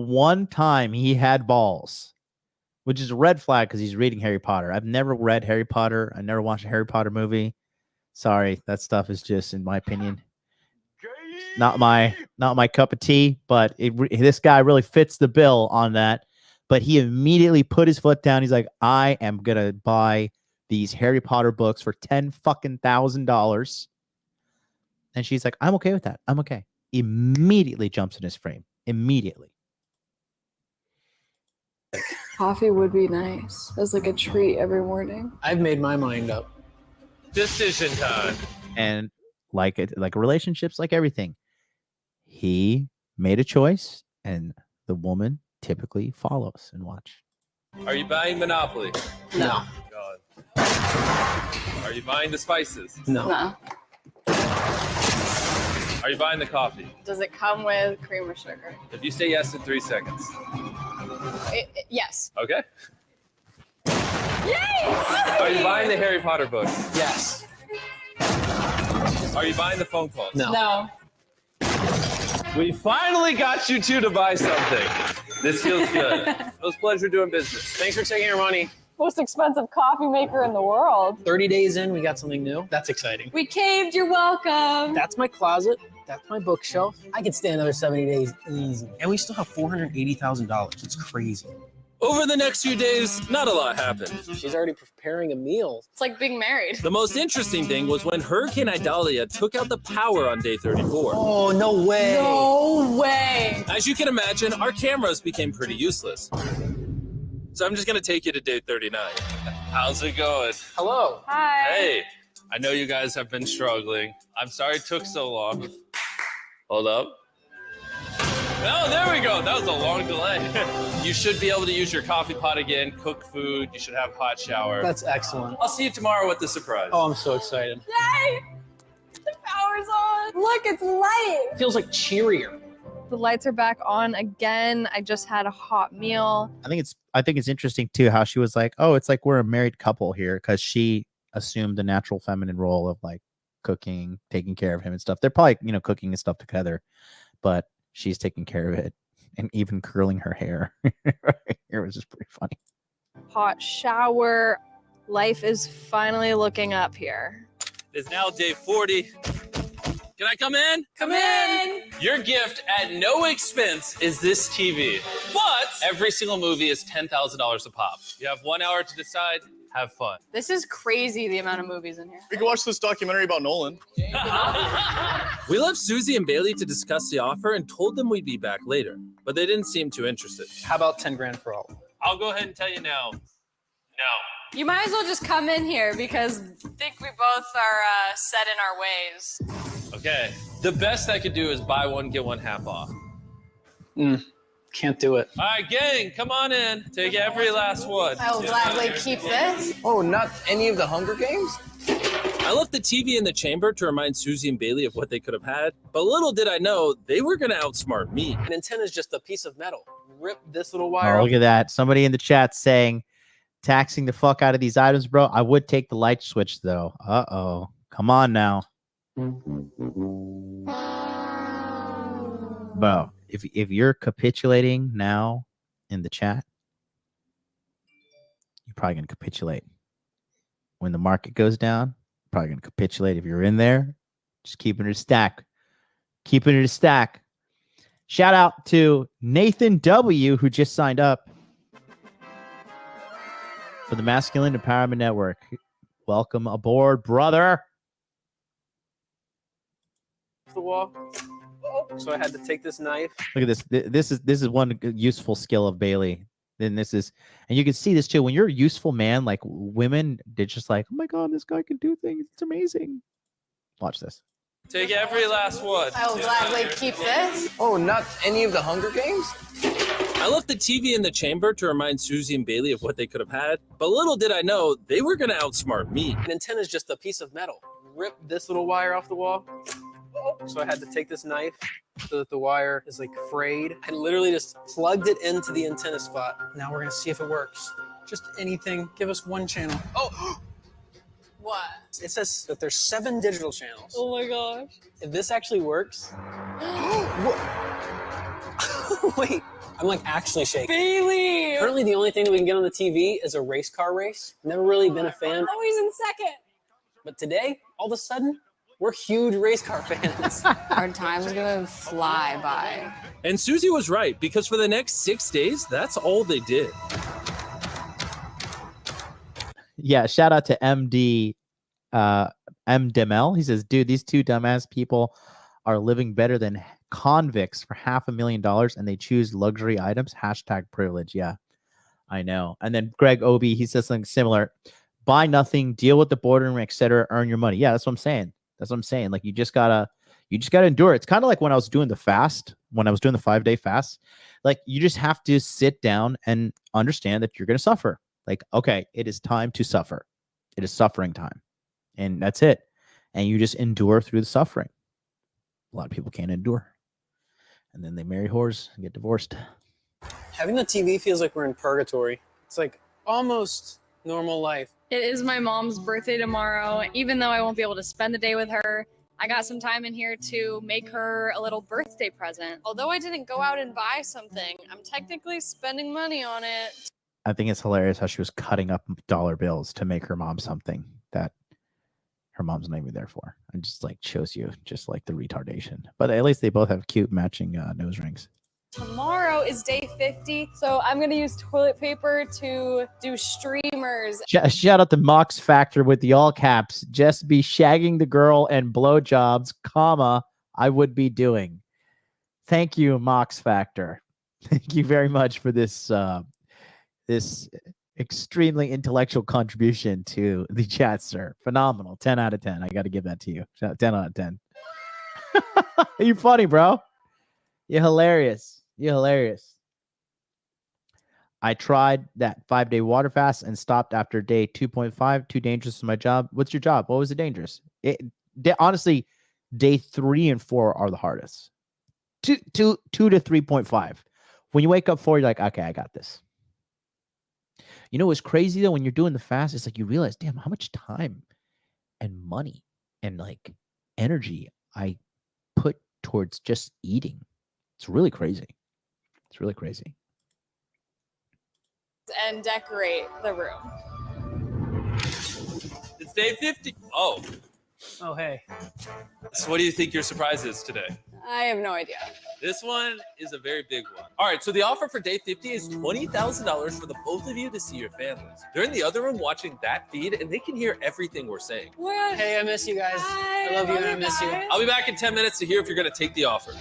one time he had balls, which is a red flag because he's reading Harry Potter. I've never read Harry Potter. I never watched a Harry Potter movie. Sorry, that stuff is just, in my opinion, not my cup of tea. But this guy really fits the bill on that. But he immediately put his foot down. He's like, I am gonna buy these Harry Potter books for $10,000. And she's like, I'm okay with that. I'm okay. Immediately jumps in his frame. Immediately. Coffee would be nice as like a treat every morning. I've made my mind up. Decision time. And like relationships, like everything, he made a choice, and the woman typically follows and watch. Are you buying Monopoly? No. God. Are you buying the spices? No. No. Are you buying the coffee? Does it come with cream or sugar? If you say yes in 3 seconds. Yes. Okay. Yay! Are you buying the Harry Potter books? Yes. Are you buying the phone calls? No. No. We finally got you two to buy something. This feels good. It was a pleasure doing business. Thanks for taking our money. Most expensive coffee maker in the world. 30 days in, we got something new. That's exciting. We caved. You're welcome. That's my closet. That's my bookshelf. I could stay another 70 days easy. And we still have $480,000. It's crazy. Over the next few days, not a lot happened. She's already preparing a meal. It's like being married. The most interesting thing was when Hurricane Idalia took out the power on day 34. Oh, no way. No way. As you can imagine, our cameras became pretty useless. So I'm just going to take you to day 39. How's it going? Hello. Hi. Hey, I know you guys have been struggling. I'm sorry it took so long. Hold up. Oh, there we go. That was a long delay. You should be able to use your coffee pot again, cook food. You should have a hot shower. That's excellent. I'll see you tomorrow with the surprise. Oh, I'm so excited. Yay! The power's on. Look, it's light. It feels like cheerier. The lights are back on again. I just had a hot meal. I think it's interesting too how she was like, oh, it's like we're a married couple here, because she assumed the natural feminine role of like cooking, taking care of him and stuff. They're probably, cooking and stuff together, but she's taking care of it and even curling her hair. It was just pretty funny. Hot shower. Life is finally looking up here. It is now day 40. Can I come in? Come in. Your gift at no expense is this TV. But every single movie is $10,000 a pop. You have 1 hour to decide. Have fun. This is crazy, the amount of movies in here. We can watch this documentary about Nolan. We left Susie and Bailey to discuss the offer and told them we'd be back later, but they didn't seem too interested. How about 10 grand for all? I'll go ahead and tell you now. No. You might as well just come in here because I think we both are set in our ways. Okay. The best I could do is buy one, get one half off. Can't do it. All right, gang, come on in. Take every last one. I will gladly keep this. Oh, not any of the Hunger Games? I left the TV in the chamber to remind Susie and Bailey of what they could have had, but little did I know they were going to outsmart me. An antenna is just a piece of metal. Rip this little wire Oh, off. look at that. Somebody in the chat saying, taxing the fuck out of these items, bro. I would take the light switch, though. Uh-oh. Come on now. Bro, if you're capitulating now in the chat, you're probably going to capitulate. When the market goes down, you're probably going to capitulate. If you're in there, just keeping it a stack. Keeping it a stack. Shout out to Nathan W., who just signed up for the Masculine Empowerment Network. Welcome aboard, brother. The wall. So I had to take this knife. Look at this. This is one useful skill of Bailey. Then this is, and you can see this too. When you're a useful man, like women, they're just like, oh my god, this guy can do things. It's amazing. Watch this. Take every last one. I will gladly keep this. Oh, not any of the Hunger Games? I left the TV in the chamber to remind Susie and Bailey of what they could have had, but little did I know they were going to outsmart me. An antenna is just a piece of metal. Rip this little wire off the wall. So I had to take this knife so that the wire is like frayed. I literally just plugged it into the antenna spot. Now we're gonna see if it works. Just anything. Give us one channel. Oh! What? It says that there's 7 digital channels. Oh my gosh. If this actually works... Wait, I'm like actually shaking. Bailey! Currently the only thing that we can get on the TV is a race car race. Never really been a fan. Oh, he's in second. But today, all of a sudden, we're huge race car fans. Our time's gonna fly by. And Susie was right, because for the next 6 days, that's all they did. Yeah, shout out to MD M. Demel. He says, dude, these two dumbass people are living better than convicts for $500,000 and they choose luxury items. Hashtag privilege. Yeah, I know. And then Greg Obi, he says something similar. Buy nothing, deal with the boardroom, etc. Earn your money. Yeah, that's what I'm saying. That's what I'm saying. Like you just gotta endure. It's kind of like when I was doing the fast, when I was doing the 5-day fast. Like you just have to sit down and understand that you're gonna suffer. Like, okay, it is time to suffer. It is suffering time. And that's it. And you just endure through the suffering. A lot of people can't endure. And then they marry whores and get divorced. Having the TV feels like we're in purgatory. It's like almost normal life. It is my mom's birthday tomorrow. Even though I won't be able to spend the day with her, I got some time in here to make her a little birthday present. Although I didn't go out and buy something, I'm technically spending money on it. I think it's hilarious how she was cutting up dollar bills to make her mom something that her mom's not even there for. And just like shows you just like the retardation. But at least they both have cute matching nose rings. Tomorrow is day 50, so I'm gonna use toilet paper to do streamers. Shout out to Mox Factor with the all caps. Just be shagging the girl and blowjobs, comma, I would be doing. Thank you, Mox Factor. Thank you very much for this this extremely intellectual contribution to the chat, sir. Phenomenal. 10 out of 10. I got to give that to you. 10 out of 10. You're funny, bro. You're hilarious. You're hilarious. I tried that 5-day water fast and stopped after day 2.5. Too dangerous for my job. What's your job? What was it dangerous? Honestly, day 3 and 4 are the hardest. 2 to 3.5. When you wake up 4, you're like, okay, I got this. You know what's crazy though? When you're doing the fast, it's like you realize, damn, how much time and money and like energy I put towards just eating It's really crazy. It's really crazy. And decorate the room. It's day 50. Oh, Oh, hey. so what do you think your surprise is today? I have no idea. This one is a very big one. All right, so the offer for day 50 is $20,000 for the both of you to see your families. They're in the other room watching that feed, and they can hear everything we're saying. What? Hey, I miss you guys. Bye. I love you and I miss you. I'll be back in 10 minutes to hear if you're going to take the offer.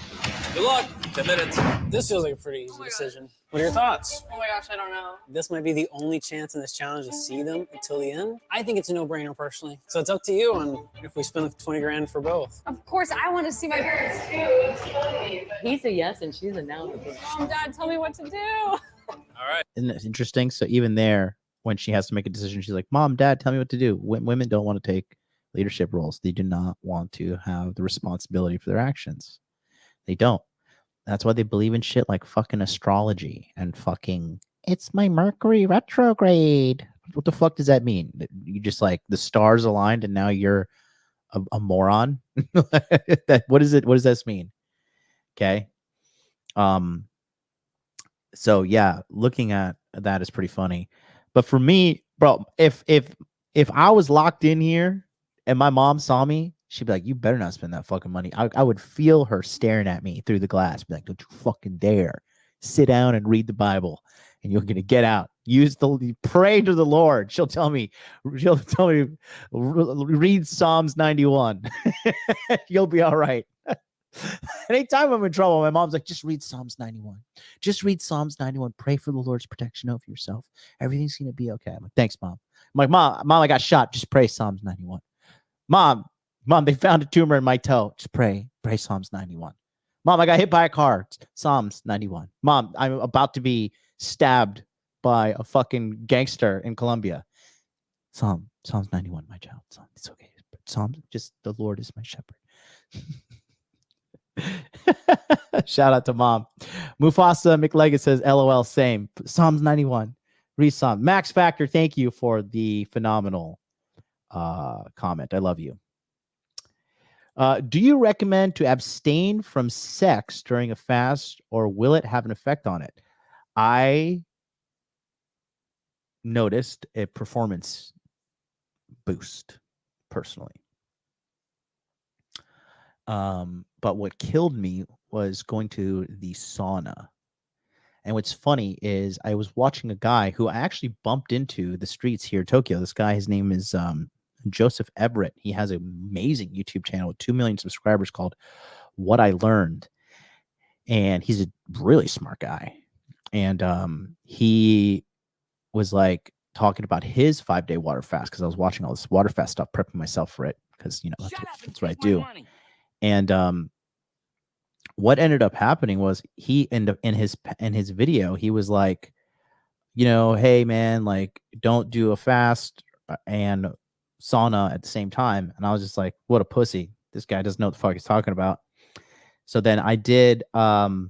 Good luck. 10 minutes. This feels like a pretty easy decision. What are your thoughts? Oh my gosh, I don't know. This might be the only chance in this challenge to see them until the end. I think it's a no-brainer personally. So it's up to you on if we spend the 20 grand for both. Of course, I want to see my parents too. It's funny. He's a yes and she's a no. Mom, Dad, tell me what to do. All right. Isn't it interesting? So even there, when she has to make a decision, she's like, Mom, Dad, tell me what to do. Women don't want to take leadership roles. They do not want to have the responsibility for their actions. They don't. That's why they believe in shit like fucking astrology and fucking, it's my Mercury retrograde. What the fuck does that mean? You just like the stars aligned and now you're a moron? What is it? What does this mean? Okay. So yeah, looking at that is pretty funny. But for me, bro, if I was locked in here and my mom saw me, she'd be like, you better not spend that fucking money. I would feel her staring at me through the glass. Be like, don't you fucking dare. Sit down and read the Bible and you're going to get out. Pray to the Lord. She'll tell me, read Psalms 91. You'll be all right. Anytime I'm in trouble, my mom's like, just read Psalms 91. Just read Psalms 91. Pray for the Lord's protection over yourself. Everything's going to be okay. I'm like, thanks, Mom. I'm like, Mom, I got shot. Just pray Psalms 91. Mom, they found a tumor in my toe. Just pray Psalms 91. Mom, I got hit by a car. Psalms 91. Mom, I'm about to be stabbed by a fucking gangster in Colombia. Psalms 91, my child. It's okay. Psalms, just the Lord is my shepherd. Shout out to Mom. Mufasa McLeggett says, LOL, same. Psalms 91. Read Psalm. Max Factor, thank you for the phenomenal comment. I love you. Do you recommend to abstain from sex during a fast, or will it have an effect on it? I noticed a performance boost personally. But what killed me was going to the sauna. And what's funny is I was watching a guy who I actually bumped into the streets here in Tokyo. This guy, his name is Joseph Everett. He has an amazing YouTube channel with 2 million subscribers called What I Learned. And he's a really smart guy. And he was like talking about his 5-day water fast, because I was watching all this water fast stuff, prepping myself for it, because, you know, that's what I do. And what ended up happening was he ended up in his video, he was like, you know, hey man, like don't do a fast and sauna at the same time. And I was just like, what a pussy. This guy doesn't know what the fuck he's talking about. So then I did, you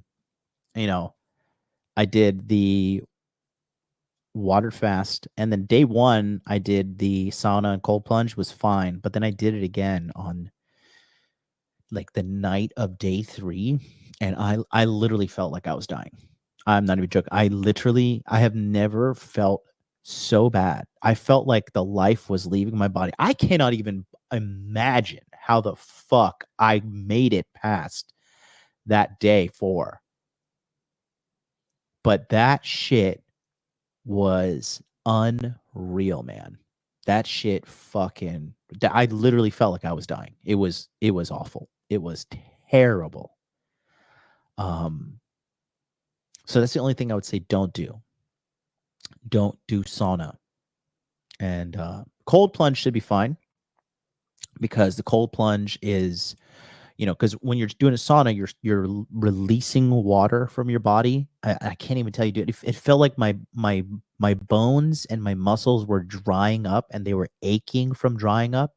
know, I did the water fast, and then day 1 I did the sauna and cold plunge, was fine. But then I did it again on like the night of day 3, and I literally felt like I was dying. I'm not even joking. I have never felt so bad. I felt like the life was leaving my body. I cannot even imagine how the fuck I made it past that day 4. But that shit was unreal, man. That shit fucking, I literally felt like I was dying. It was awful. It was terrible. So that's the only thing I would say don't do. Don't do sauna. And cold plunge should be fine, because the cold plunge is, you know, because when you're doing a sauna, you're releasing water from your body. I can't even tell you, dude. It felt like my bones and my muscles were drying up, and they were aching from drying up.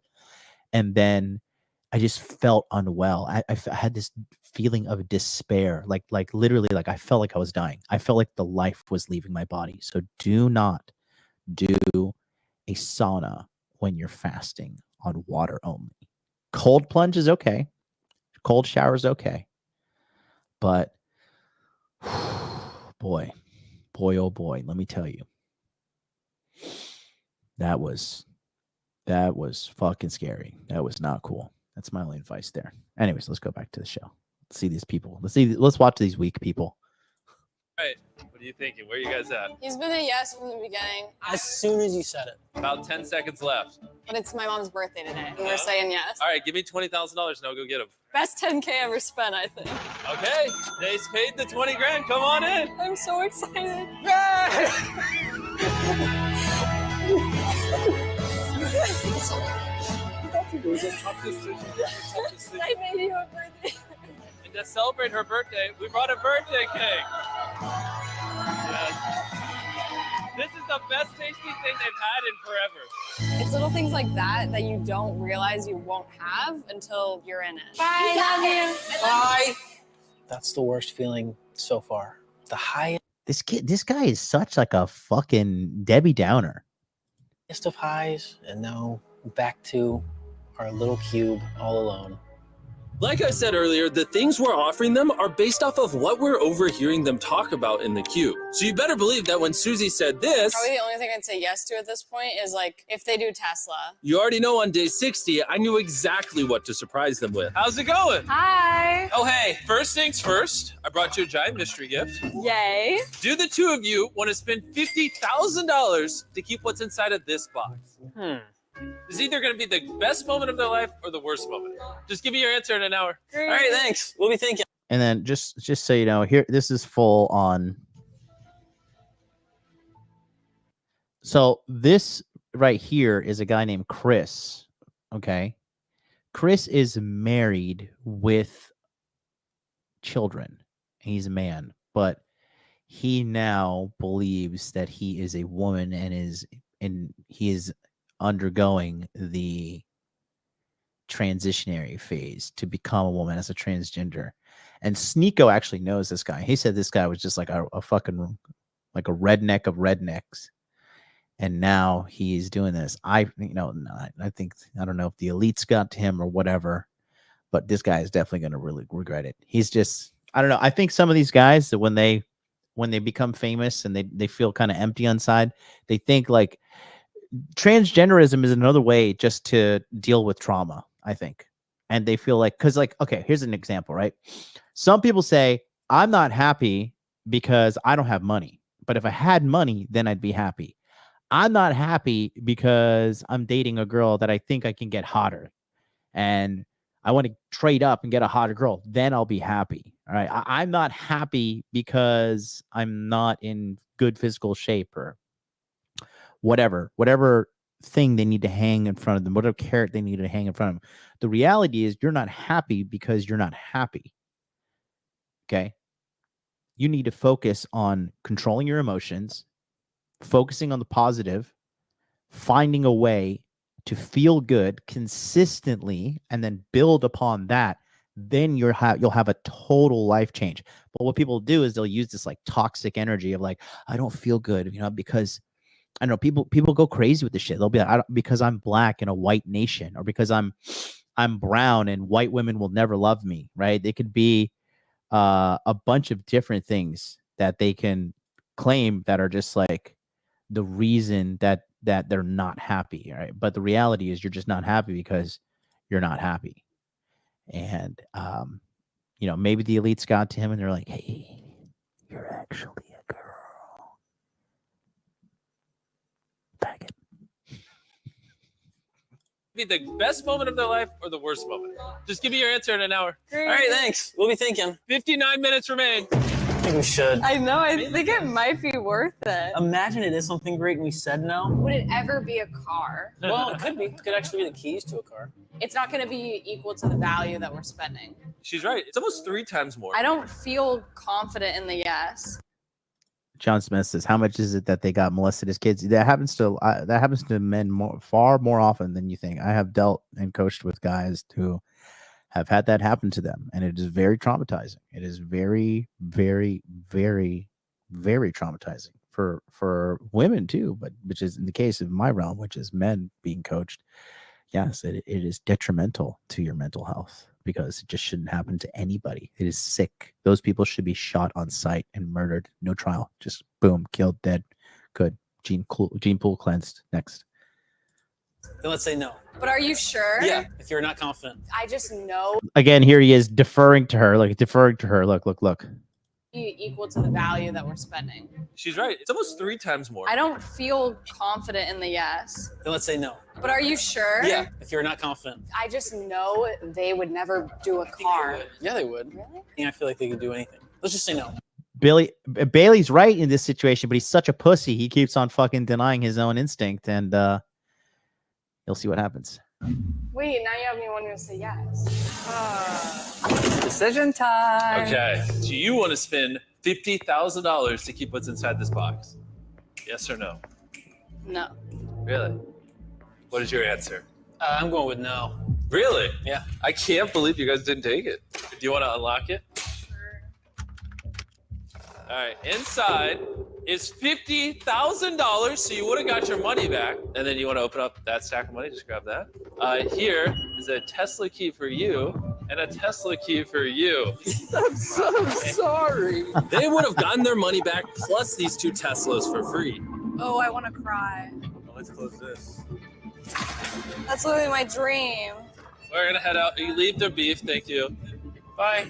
And then I just felt unwell. I had this feeling of despair, like literally, like I felt like I was dying. I felt like the life was leaving my body. So do not do a sauna when you're fasting on water only. Cold plunge is okay. Cold shower is okay. But Boy, oh boy, let me tell you. That was fucking scary. That was not cool. That's my only advice there. Anyways, let's go back to the show. Let's see these people. Let's watch these weak people. All right. What are you thinking? Where are you guys at? He's been a yes from the beginning. As soon as you said it. About 10 seconds left. But it's my mom's birthday today. And we're saying yes. All right, give me $20,000 and I'll go get him. Best 10K ever spent, I think. Okay, Dace paid the 20 grand. Come on in. I'm so excited. I made you a birthday. And to celebrate her birthday, we brought a birthday cake. Yes. This is the best tasty thing they've had in forever. It's little things like that that you don't realize you won't have until you're in it. Bye, love you. Bye. That's the worst feeling so far. The highest This guy is such like a fucking Debbie Downer. of highs, and now back to our little cube all alone. Like I said earlier, the things we're offering them are based off of what we're overhearing them talk about in the queue. So you better believe that when Susie said this, Probably the only thing I'd say yes to at this point is like if they do Tesla. you already know on day 60, I knew exactly what to surprise them with. How's it going? Hi. Oh, hey, first things first, I brought you a giant mystery gift. Yay. Do the two of you want to spend $50,000 to keep what's inside of this box? It's either going to be the best moment of their life or the worst moment. Just give me your answer in an hour. All right, thanks. We'll be thinking. And then just so you know, here this is full on. So this right here is a guy named Chris. Okay. Chris is married with children. He's a man, but he now believes that he is a woman and he is undergoing the transitionary phase to become a woman as a transgender. And Sneeko actually knows this guy. He said this guy was just like a fucking like a redneck of rednecks. And now he's doing this. I think, I don't know if the elites got to him or whatever, but this guy is definitely going to really regret it. He's just, I don't know. I think some of these guys that when they become famous and they feel kind of empty inside, they think like transgenderism is another way just to deal with trauma, I think. And they feel like, because like, okay, here's an example, right? Some people say, I'm not happy because I don't have money. But if I had money, then I'd be happy. I'm not happy because I'm dating a girl that I think I can get hotter. And I want to trade up and get a hotter girl. Then I'll be happy. All right. I'm not happy because I'm not in good physical shape or whatever thing they need to hang in front of them, whatever carrot they need to hang in front of them. The reality is you're not happy because you're not happy. Okay. You need to focus on controlling your emotions, focusing on the positive, finding a way to feel good consistently, and then build upon that. Then you'll have a total life change. But what people do is they'll use this like toxic energy of like, I don't feel good, because I know people go crazy with this shit. They'll be like, because I'm black in a white nation, or because I'm brown and white women will never love me, right? They could be a bunch of different things that they can claim that are just like the reason that they're not happy, right? But the reality is you're just not happy because you're not happy. And maybe the elites got to him and they're like, hey, you're actually a girl. Back it. Be the best moment of their life or the worst moment. Just give me your answer in an hour. All right, thanks. We'll be thinking. 59 minutes remain. I think we should. I know. I think it might be worth it. Imagine it is something great and we said no. Would it ever be a car? Well, it could be. It could actually be the keys to a car. It's not going to be equal to the value that we're spending. She's right. It's almost 3 times more. I don't feel confident in the yes. John Smith says, "How much is it that they got molested as kids?" That happens to men far more often than you think. I have dealt and coached with guys who have had that happen to them, and it is very traumatizing. It is very, very, very, very traumatizing for women too. But which is in the case of my realm, which is men being coached. Yes, it is detrimental to your mental health. because it just shouldn't happen to anybody. It is sick. Those people should be shot on sight and murdered. No trial. Just boom, killed, dead. Good. Gene pool cleansed. Next. Then let's say no. But are you sure? Yeah, if you're not confident. I just know Again, here he is deferring to her. Look. equal to the value that we're spending. She's right. It's almost 3 times more. I don't feel confident in the yes. Then let's say no. But are you sure? Yeah, if you're not confident. I just know they would never do a car. Yeah, they would. Really? Yeah, I feel like they could do anything. Let's just say no. Bailey's right in this situation, but he's such a pussy. He keeps on fucking denying his own instinct, and you'll see what happens. Wait, now you have me wanting to say yes. Decision time. Okay. Do you want to spend $50,000 to keep what's inside this box? Yes or no? No. Really? What is your answer? I'm going with no. Really? Yeah. I can't believe you guys didn't take it. Do you want to unlock it? All right, inside is $50,000, so you would have got your money back. And then you want to open up that stack of money, just grab that. Here is a Tesla key for you and a Tesla key for you. I'm so sorry. They would have gotten their money back plus these 2 Teslas for free. Oh, I want to cry. Well, let's close this. That's literally my dream. We're going to head out. You leave their beef, thank you. Bye.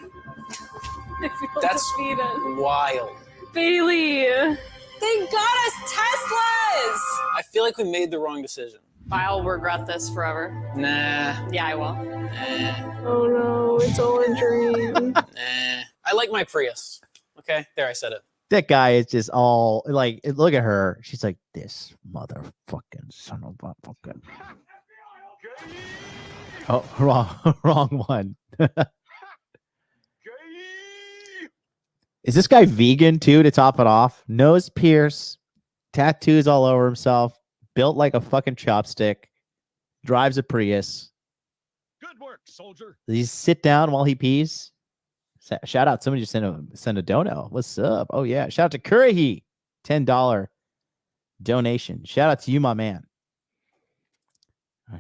I feel That's defeated. wild. Bailey. They got us Teslas. I feel like we made the wrong decision. I'll regret this forever. Nah. Yeah, I will. Nah. Oh no, it's all a dream. Nah. I like my Prius. Okay, there, I said it. That guy is just all like, look at her. She's like, this motherfucking son of a fucking. Oh, wrong one. Is this guy vegan too, to top it off? Nose pierce, tattoos all over himself, built like a fucking chopstick, drives a Prius. Good work, soldier. Does he sit down while he pees? Shout out. Somebody just sent a dono. What's up? Oh, yeah. Shout out to Kurihi. $10 donation. Shout out to you, my man.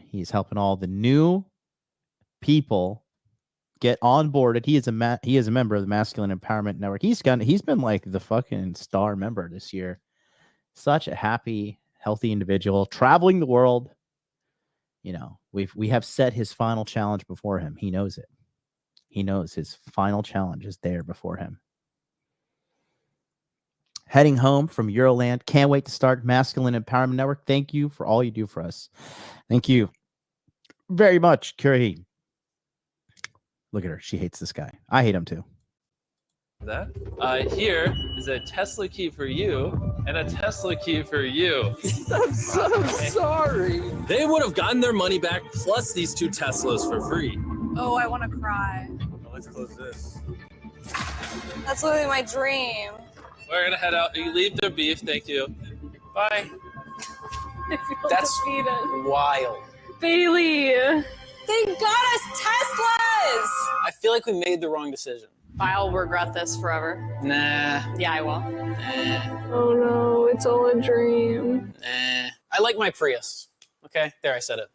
He's helping all the new people get onboarded. He is a member of the Masculine Empowerment Network. He's been like the fucking star member this year. Such a happy, healthy individual, traveling the world. You know, we have set his final challenge before him. He knows it. He knows his final challenge is there before him. Heading home from Euroland. Can't wait to start Masculine Empowerment Network. Thank you for all you do for us. Thank you very much, Curry. Look at her. She hates this guy. I hate him too. That. Here is a Tesla key for you and a Tesla key for you. I'm so sorry. They would have gotten their money back plus these 2 Teslas for free. Oh, I want to cry. Well, let's close this. That's literally my dream. We're going to head out. You leave their beef, thank you. Bye. I feel That's defeated. wild. Bailey. They got us Teslas. I feel like we made the wrong decision. I'll regret this forever. Nah. Yeah, I will. Nah. Oh no, it's all a dream. Nah. I like my Prius. Okay, there, I said it.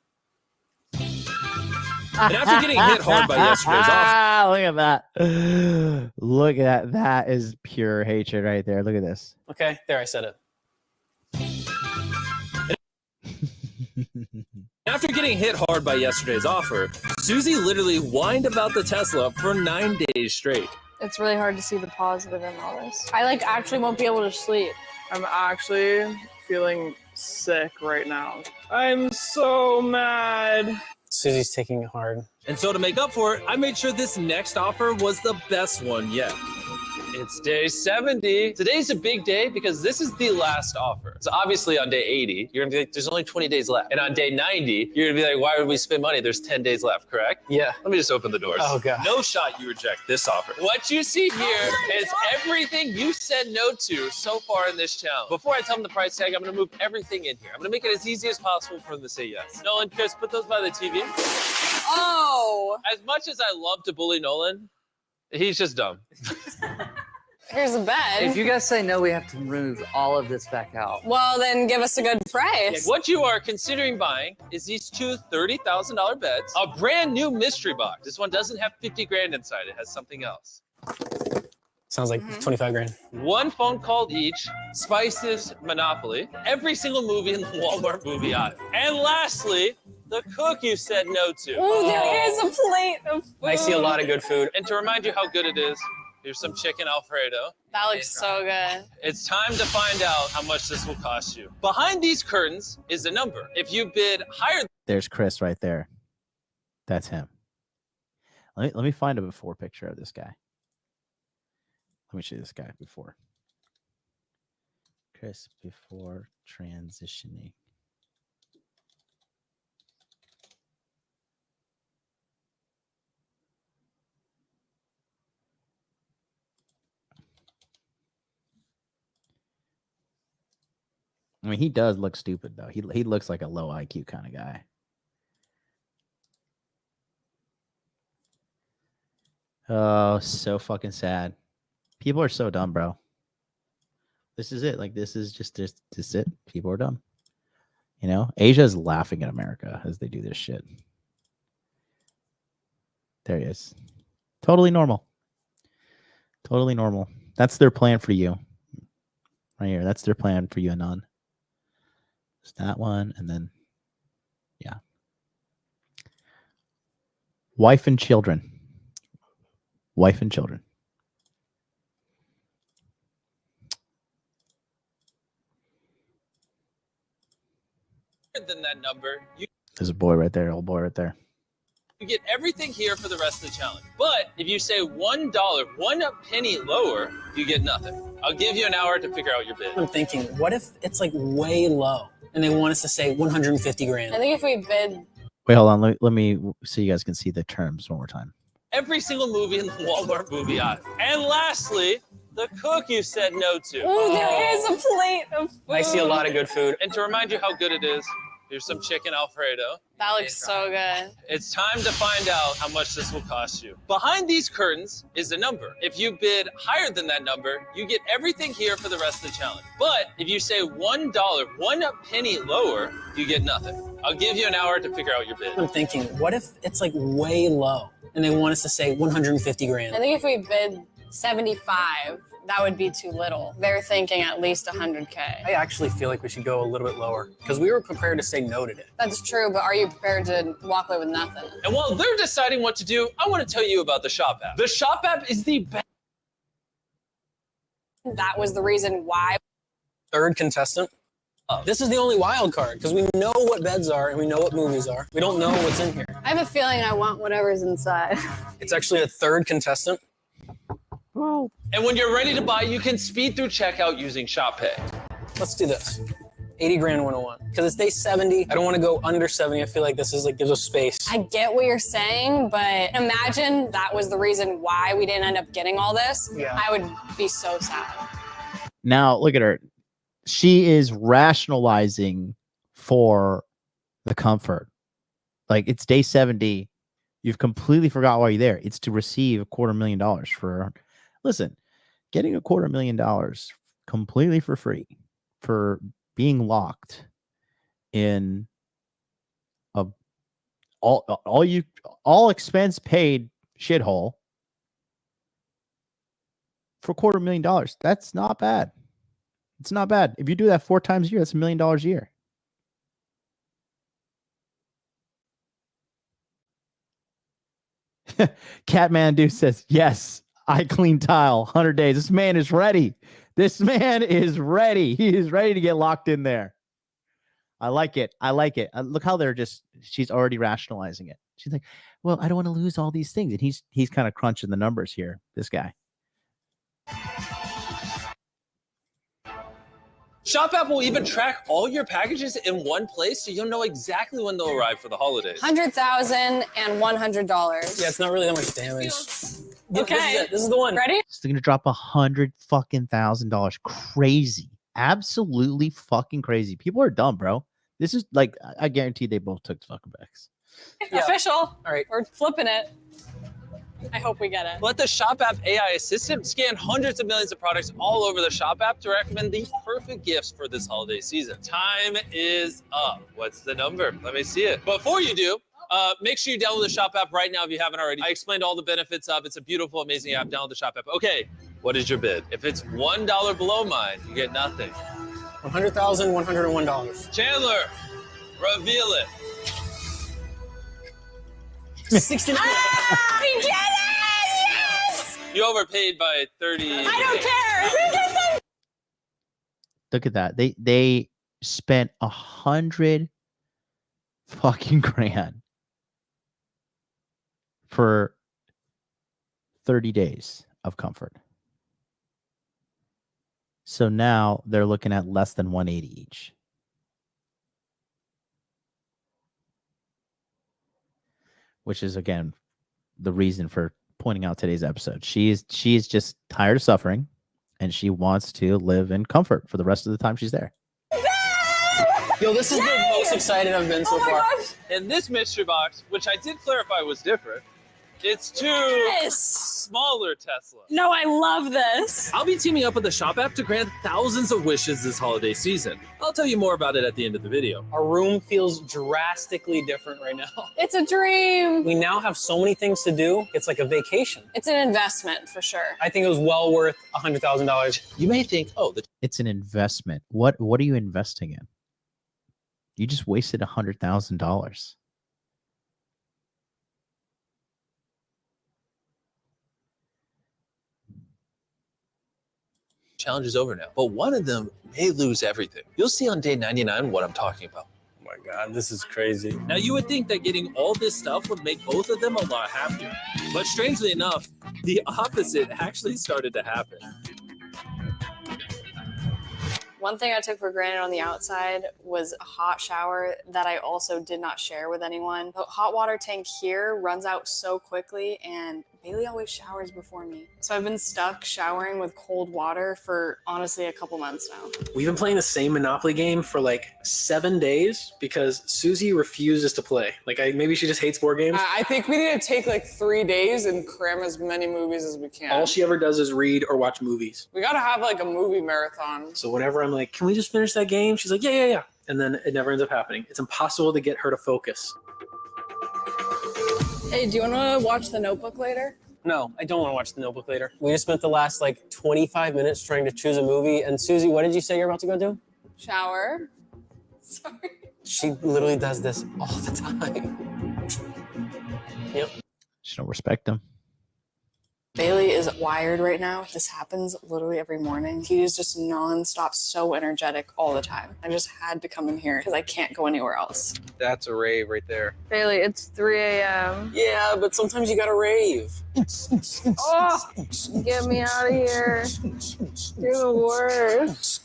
And after getting hit hard by yesterday's offer. Look at that. Look at that. That is pure hatred right there. Look at this. Okay, there, I said it. After getting hit hard by yesterday's offer, Susie literally whined about the Tesla for 9 days straight. It's really hard to see the positive in all this. I actually won't be able to sleep. I'm actually feeling sick right now. I'm so mad. Susie's taking it hard. And so to make up for it, I made sure this next offer was the best one yet. It's day 70. Today's a big day because this is the last offer. So obviously on day 80, you're gonna be like, there's only 20 days left. And on day 90, you're gonna be like, why would we spend money? There's 10 days left, correct? Yeah. Let me just open the doors. Oh, God. No shot you reject this offer. What you see here is everything you said no to so far in this challenge. Before I tell them the price tag, I'm gonna move everything in here. I'm gonna make it as easy as possible for them to say yes. Nolan, Chris, put those by the TV. Oh. As much as I love to bully Nolan, he's just dumb. Here's a bed. If you guys say no, we have to move all of this back out. Well, then give us a good price. What you are considering buying is these two $30,000 beds, a brand new mystery box. This one doesn't have 50 grand inside. It has something else. Sounds like 25 grand. One phone call each, spices, Monopoly, every single movie in the Walmart movie aisle. And lastly, the cook you said no to. Ooh, there is a plate of food. I see a lot of good food. And to remind you how good it is, here's some chicken Alfredo. That looks so good. It's time to find out how much this will cost you. Behind these curtains is a number. If you bid higher... There's Chris right there. That's him. Let me find a before picture of this guy. Let me show you this guy before. Chris before transitioning. I mean, he does look stupid, though. He looks like a low IQ kind of guy. Oh, so fucking sad. People are so dumb, bro. This is it. Like, this is just it. People are dumb. You know, Asia is laughing at America as they do this shit. There he is. Totally normal. Totally normal. That's their plan for you. Right here. That's their plan for you, Anon. It's that one. And then, yeah. Wife and children. Wife and children. than that number, There's a boy right there. Old boy right there. you get everything here for the rest of the challenge. But if you say $1, 1 penny lower, you get nothing. I'll give you an hour to figure out your bid. I'm thinking, what if it's like way low and they want us to say 150 grand? I think if we bid... Wait, hold on. Let me so you guys can see the terms one more time. Every single movie in the Walmart movie aisle. And lastly, the cook you said no to. Ooh, there is a plate of food. I see a lot of good food. And to remind you how good it is, here's some chicken Alfredo. That looks so good. It's time to find out how much this will cost you. Behind these curtains is a number. If you bid higher than that number, you get everything here for the rest of the challenge. But if you say $1, 1 penny lower, you get nothing. I'll give you an hour to figure out your bid. I'm thinking, what if it's like way low and they want us to say 150 grand? I think if we bid 75, that would be too little. They're thinking at least 100K. I actually feel like we should go a little bit lower because we were prepared to say no today. That's true, but are you prepared to walk away with nothing? And while they're deciding what to do, I want to tell you about the Shop app. The Shop app is the best. That was the reason why. Third contestant. This is the only wild card because we know what beds are and we know what movies are. We don't know what's in here. I have a feeling I want whatever's inside. It's actually a third contestant. And when you're ready to buy, you can speed through checkout using Shop Pay. Let's do this. 80 grand 101. Because it's day 70. I don't want to go under 70. I feel like this is like gives us space. I get what you're saying, but imagine that was the reason why we didn't end up getting all this. Yeah. I would be so sad. Now look at her. She is rationalizing for the comfort. Like, it's day 70. You've completely forgot why you're there. It's to receive $250,000 for. Listen, getting $250,000 completely for free for being locked in a all expense paid shithole for $250,000. That's not bad. It's not bad. If you do that 4 times a year, that's $1 million a year. Catman Dude says, yes, I clean tile, 100 days. This man is ready. This man is ready. He is ready to get locked in there. I like it. I like it. Look how she's already rationalizing it. She's like, well, I don't want to lose all these things. And he's kind of crunching the numbers here, this guy. Shop app will even track all your packages in one place so you'll know exactly when they'll arrive for the holidays. $100,000 and $100. Yeah, it's not really that much damage. Okay. This is the one. Ready? So they're gonna drop $100,000. Crazy. Absolutely fucking crazy. People are dumb, bro. This is like, I guarantee they both took fucking backs. Yeah. Official. All right. We're flipping it. I hope we get it. Let the Shop app AI assistant scan hundreds of millions of products all over the Shop app to recommend the perfect gifts for this holiday season. Time is up. What's the number? Let me see it. Before you do, make sure you download the Shop app right now if you haven't already. I explained all the benefits of it. It's a beautiful, amazing app. Download the Shop app. Okay, what is your bid? If it's $1 below mine, you get nothing. $100,101. Chandler, reveal it. 69. We did it! Yes! You overpaid by 30. I don't care. We did it! Look at that. They spent 100 fucking grand for 30 days of comfort. So now they're looking at less than 180 each. Which is, again, the reason for pointing out today's episode. She is just tired of suffering, and she wants to live in comfort for the rest of the time she's there. Yo, this is the most excited I've been so far. And this mystery box, which I did clarify was different, it's two smaller Teslas. No, I love this. I'll be teaming up with the Shop app to grant thousands of wishes this holiday season. I'll tell you more about it at the end of the video. Our room feels drastically different right now. It's a dream. We now have so many things to do. It's like a vacation. It's an investment for sure. I think it was well worth $100,000. You may think, oh, It's an investment. What are you investing in? You just wasted $100,000. challenge is over now, but one of them may lose everything. You'll see on day 99 what I'm talking about. Oh my God, this is crazy. Now, you would think that getting all this stuff would make both of them a lot happier. But strangely enough, the opposite actually started to happen. One thing I took for granted on the outside was a hot shower that I also did not share with anyone. The hot water tank here runs out so quickly, and Bailey always showers before me. So I've been stuck showering with cold water for honestly a couple months now. We've been playing the same Monopoly game for like 7 days because Susie refuses to play. Like, maybe she just hates board games. I think we need to take like 3 days and cram as many movies as we can. All she ever does is read or watch movies. We gotta have like a movie marathon. So whenever I'm like, can we just finish that game? She's like, yeah. And then it never ends up happening. It's impossible to get her to focus. Hey, do you want to watch The Notebook later? No, I don't want to watch The Notebook later. We just spent the last like 25 minutes trying to choose a movie. And Susie, what did you say you're about to go do? Shower. Sorry. She literally does this all the time. Yep. Just don't respect them. Bailey is wired right now. This happens literally every morning. He is just nonstop, so energetic all the time. I just had to come in here because I can't go anywhere else. That's a rave right there. Bailey, it's 3 a.m. Yeah, but sometimes you gotta rave. Oh, get me out of here. You're the worst.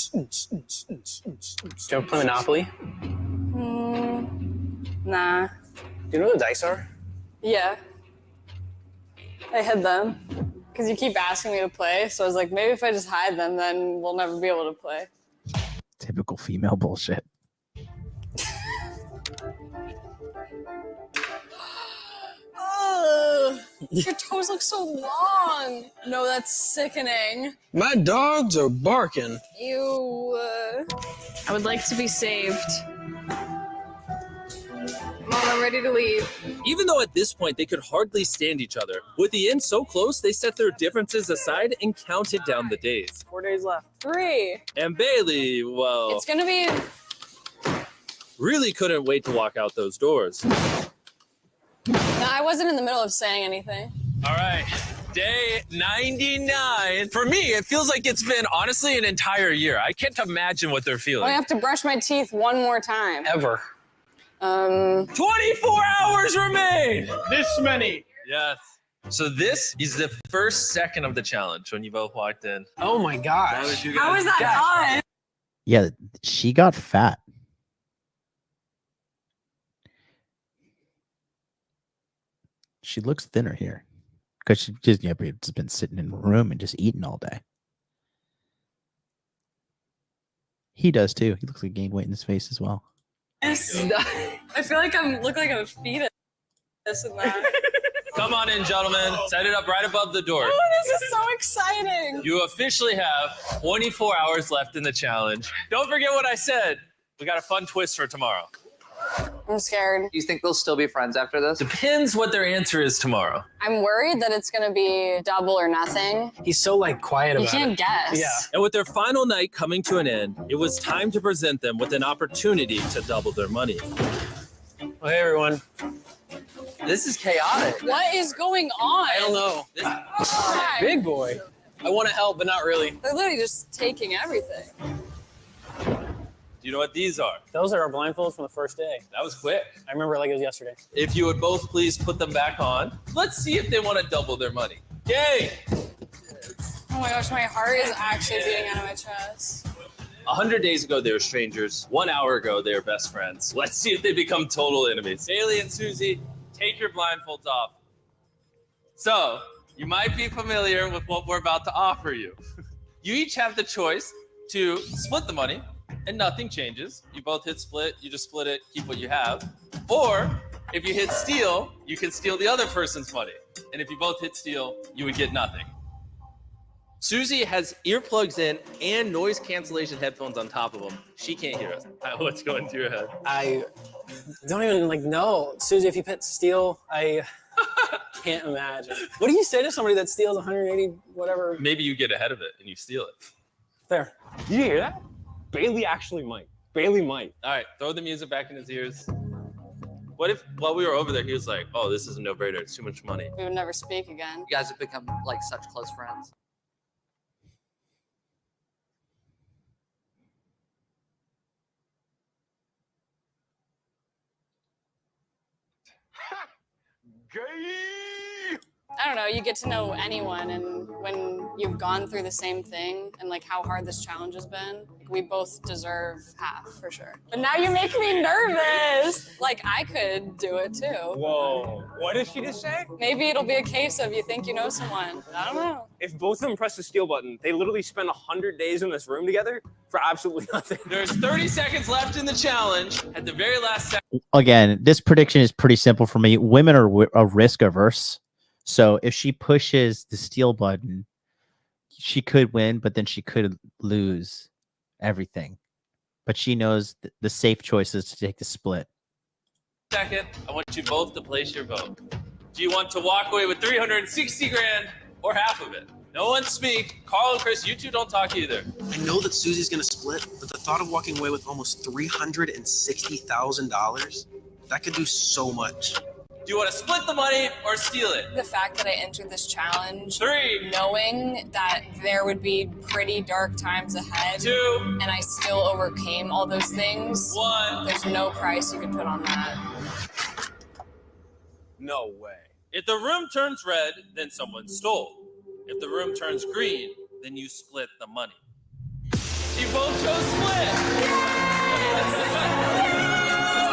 Do you ever play Monopoly? Nah. Do you know what the dice are? Yeah. I hid them because you keep asking me to play. So I was like, maybe if I just hide them, then we'll never be able to play. Typical female bullshit. Your toes look so long. No, that's sickening. My dogs are barking. Ew. I would like to be saved. Mom, I'm ready to leave. Even though at this point they could hardly stand each other, with the end so close, they set their differences aside and counted down the days. 4 days left. 3. And Bailey, well, It's gonna be. really couldn't wait to walk out those doors. No, I wasn't in the middle of saying anything. All right, day 99. For me, it feels like it's been, honestly, an entire year. I can't imagine what they're feeling. I have to brush my teeth one more time. Ever. 24 hours remain! This many. Yes. So this is the first second of the challenge when you both walked in. Oh my gosh. How is that done? Yeah, she got fat. She looks thinner here because she just it's been sitting in a room and just eating all day. He does too. He looks like he gained weight in his face as well. I feel like I look like a fetus in that. Come on in, gentlemen. Set it up right above the door. Oh, this is so exciting. You officially have 24 hours left in the challenge. Don't forget what I said. We got a fun twist for tomorrow. I'm scared. Do you think they'll still be friends after this? Depends what their answer is tomorrow. I'm worried that it's gonna be double or nothing. He's so like quiet You about it. can't guess. Yeah. And with their final night coming to an end, it was time to present them with an opportunity to double their money. Well, hey everyone. This is chaotic. What is going on? I don't know. Hi. Big boy. I want to help, but not really. They're literally just taking everything. Do you know what these are? Those are our blindfolds from the first day. That was quick. I remember it like it was yesterday. If you would both please put them back on. Let's see if they want to double their money. Yay! Oh my gosh, my heart is actually beating out of my chest. 100 days ago, they were strangers. 1 hour ago, they were best friends. Let's see if they become total enemies. Bailey and Susie, take your blindfolds off. So, you might be familiar with what we're about to offer you. You each have the choice to split the money, and nothing changes. You both hit split, you just split it, keep what you have. Or, if you hit steal, you can steal the other person's money. And if you both hit steal, you would get nothing. Susie has earplugs in and noise cancellation headphones on top of them. She can't hear us. What's going through your head? I don't even like know. Susie, if you put steal, I can't imagine. What do you say to somebody that steals 180 whatever? Maybe you get ahead of it and you steal it. There. Did you hear that? Bailey actually might. Bailey might. All right, throw the music back in his ears. What if while we were over there, he was like, oh, this is a no-brainer. It's too much money. We would never speak again. You guys have become like such close friends. I don't know, you get to know anyone, and when you've gone through the same thing and like how hard this challenge has been, we both deserve half for sure. But now you make me nervous. Like I could do it too. Whoa. What did she just say? Maybe it'll be a case of you think you know someone. I don't know. If both of them press the steal button, they literally spend 100 days in this room together for absolutely nothing. There's 30 seconds left in the challenge. At the very last second. Again, this prediction is pretty simple for me. Women are risk averse. So if she pushes the steal button, she could win, but then she could lose everything. But she knows the safe choice is to take the split. Second, I want you both to place your vote. Do you want to walk away with 360 grand or half of it? No one speak. Carl and Chris, you two don't talk either. I know that Susie's gonna split, but the thought of walking away with almost $360,000, that could do so much. Do you want to split the money or steal it? The fact that I entered this challenge, 3, knowing that there would be pretty dark times ahead, 2, and I still overcame all those things. 1. There's no price you could put on that. No way. If the room turns red, then someone stole. If the room turns green, then you split the money. You both chose split.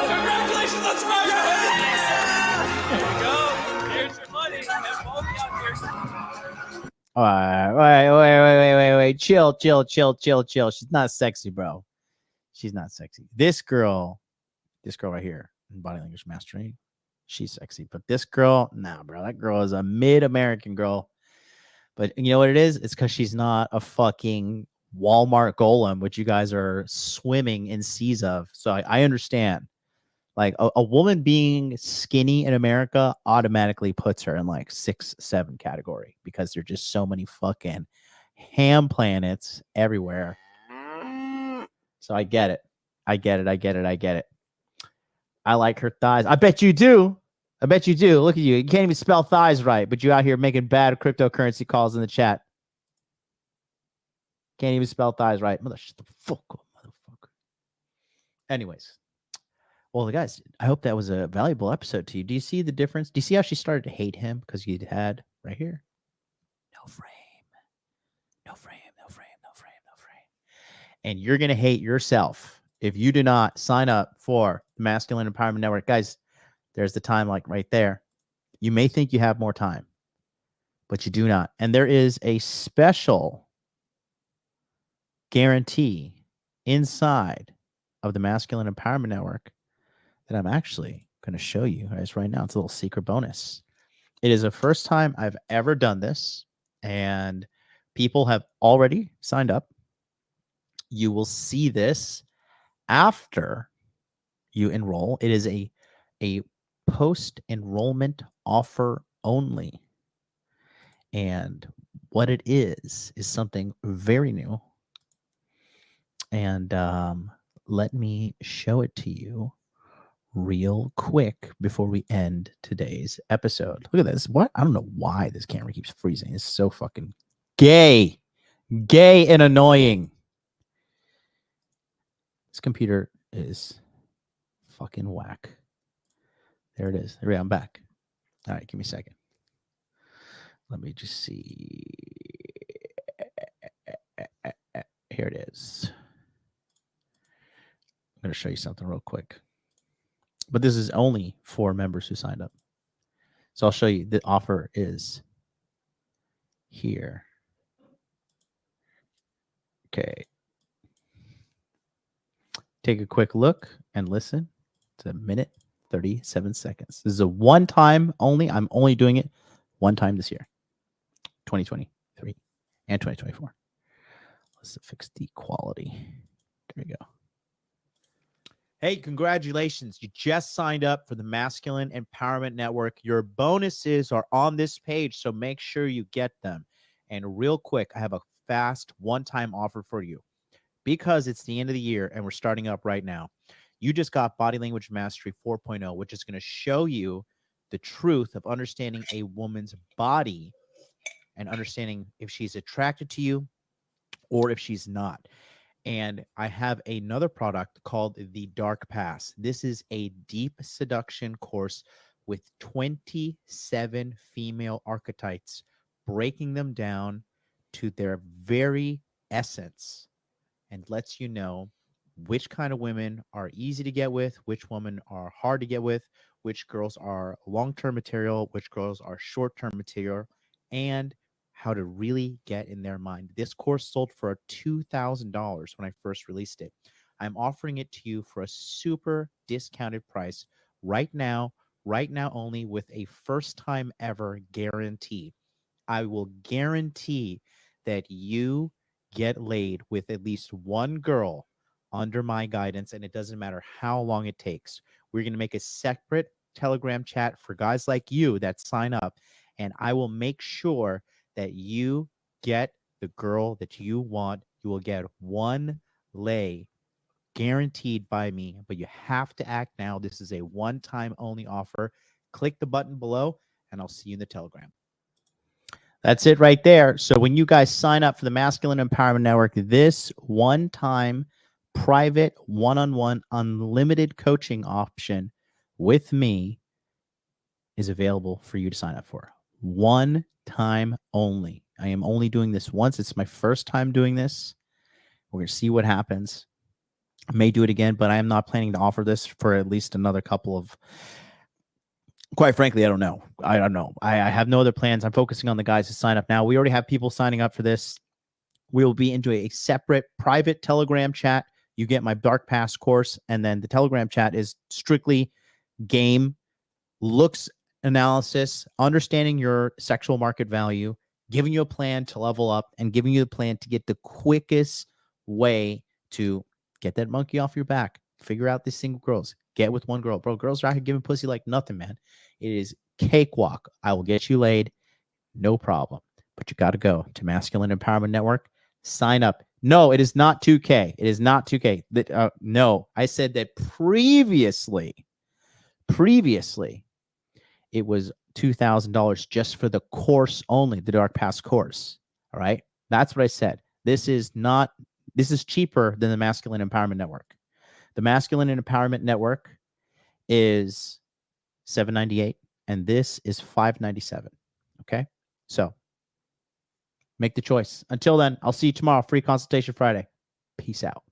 Congratulations, let's ride. Here we go. Here's your money. And both out here. All right, wait. Chill. She's not sexy, bro. She's not sexy. This girl right here, in body language mastery, she's sexy. But this girl, nah, bro. That girl is a mid-American girl. But you know what it is? It's because she's not a fucking Walmart golem, which you guys are swimming in seas of. So I understand. Like a woman being skinny in America automatically puts her in like 6-7 category because there's just so many fucking ham planets everywhere. So I get it. I like her thighs. I bet you do. Look at you. You can't even spell thighs right, but you out here making bad cryptocurrency calls in the chat. Can't even spell thighs right. Mother, shut the fuck up, motherfucker. Anyways. Well, guys, I hope that was a valuable episode to you. Do you see the difference? Do you see how she started to hate him? Because you had right here. No frame. And you're going to hate yourself if you do not sign up for the Masculine Empowerment Network. Guys, there's the time like right there. You may think you have more time, but you do not. And there is a special guarantee inside of the Masculine Empowerment Network that I'm actually going to show you guys right now. It's a little secret bonus. It is the first time I've ever done this, and people have already signed up. You will see this after you enroll. It is a post-enrollment offer only. And what it is something very new. And let me show it to you real quick before we end today's episode. Look at this. What? I don't know why this camera keeps freezing. It's so fucking gay and annoying. This computer is fucking whack. There it is. There we go. I'm back. All right, give me a second. Let me just see. Here it is. I'm going to show you something real quick. But this is only for members who signed up. So I'll show you. The offer is here. Okay. Take a quick look and listen to a minute 37 seconds. This is a one time only. I'm only doing it one time this year, 2023 and 2024. Let's fix the quality. There we go. Hey, congratulations. You just signed up for the Masculine Empowerment Network. Your bonuses are on this page, so make sure you get them. And real quick, I have a fast one-time offer for you. Because it's the end of the year and we're starting up right now, you just got Body Language Mastery 4.0, which is going to show you the truth of understanding a woman's body and understanding if she's attracted to you or if she's not. And I have another product called the Dark Pass. This is a deep seduction course with 27 female archetypes, breaking them down to their very essence, and lets you know which kind of women are easy to get with, which women are hard to get with, which girls are long-term material, which girls are short-term material, and how to really get in their mind. This course sold for $2,000 when I first released it. I'm offering it to you for a super discounted price right now only, with a first-time ever guarantee. I will guarantee that you get laid with at least one girl under my guidance, and it doesn't matter how long it takes. We're going to make a separate Telegram chat for guys like you that sign up, and I will make sure that you get the girl that you want. You will get one lay guaranteed by me, but you have to act now. This is a one-time only offer. Click the button below, and I'll see you in the Telegram. That's it right there. So when you guys sign up for the Masculine Empowerment Network, this one-time private one-on-one unlimited coaching option with me is available for you to sign up for. One time only. I am only doing this once. It's my first time doing this. We're going to see what happens. I may do it again, but I am not planning to offer this for at least another couple of... Quite frankly, I don't know. I don't know. I have no other plans. I'm focusing on the guys who sign up now. We already have people signing up for this. We will be into a separate private Telegram chat. You get my Dark Pass course, and then the Telegram chat is strictly game, looks analysis, understanding your sexual market value, giving you a plan to level up, and giving you a plan to get the quickest way to get that monkey off your back. Figure out these single girls. Get with one girl. Bro, girls are out here giving pussy like nothing, man. It is cakewalk. I will get you laid. No problem. But you got to go to Masculine Empowerment Network. Sign up. No, it is not 2K. It is not 2K. No, I said that previously, it was $2,000 just for the course only, the Dark Pass course. All right. That's what I said. This is cheaper than the Masculine Empowerment Network. The Masculine Empowerment Network is $798, and this is $597. Okay, so make the choice. Until then, I'll see you tomorrow. Free consultation Friday. Peace out.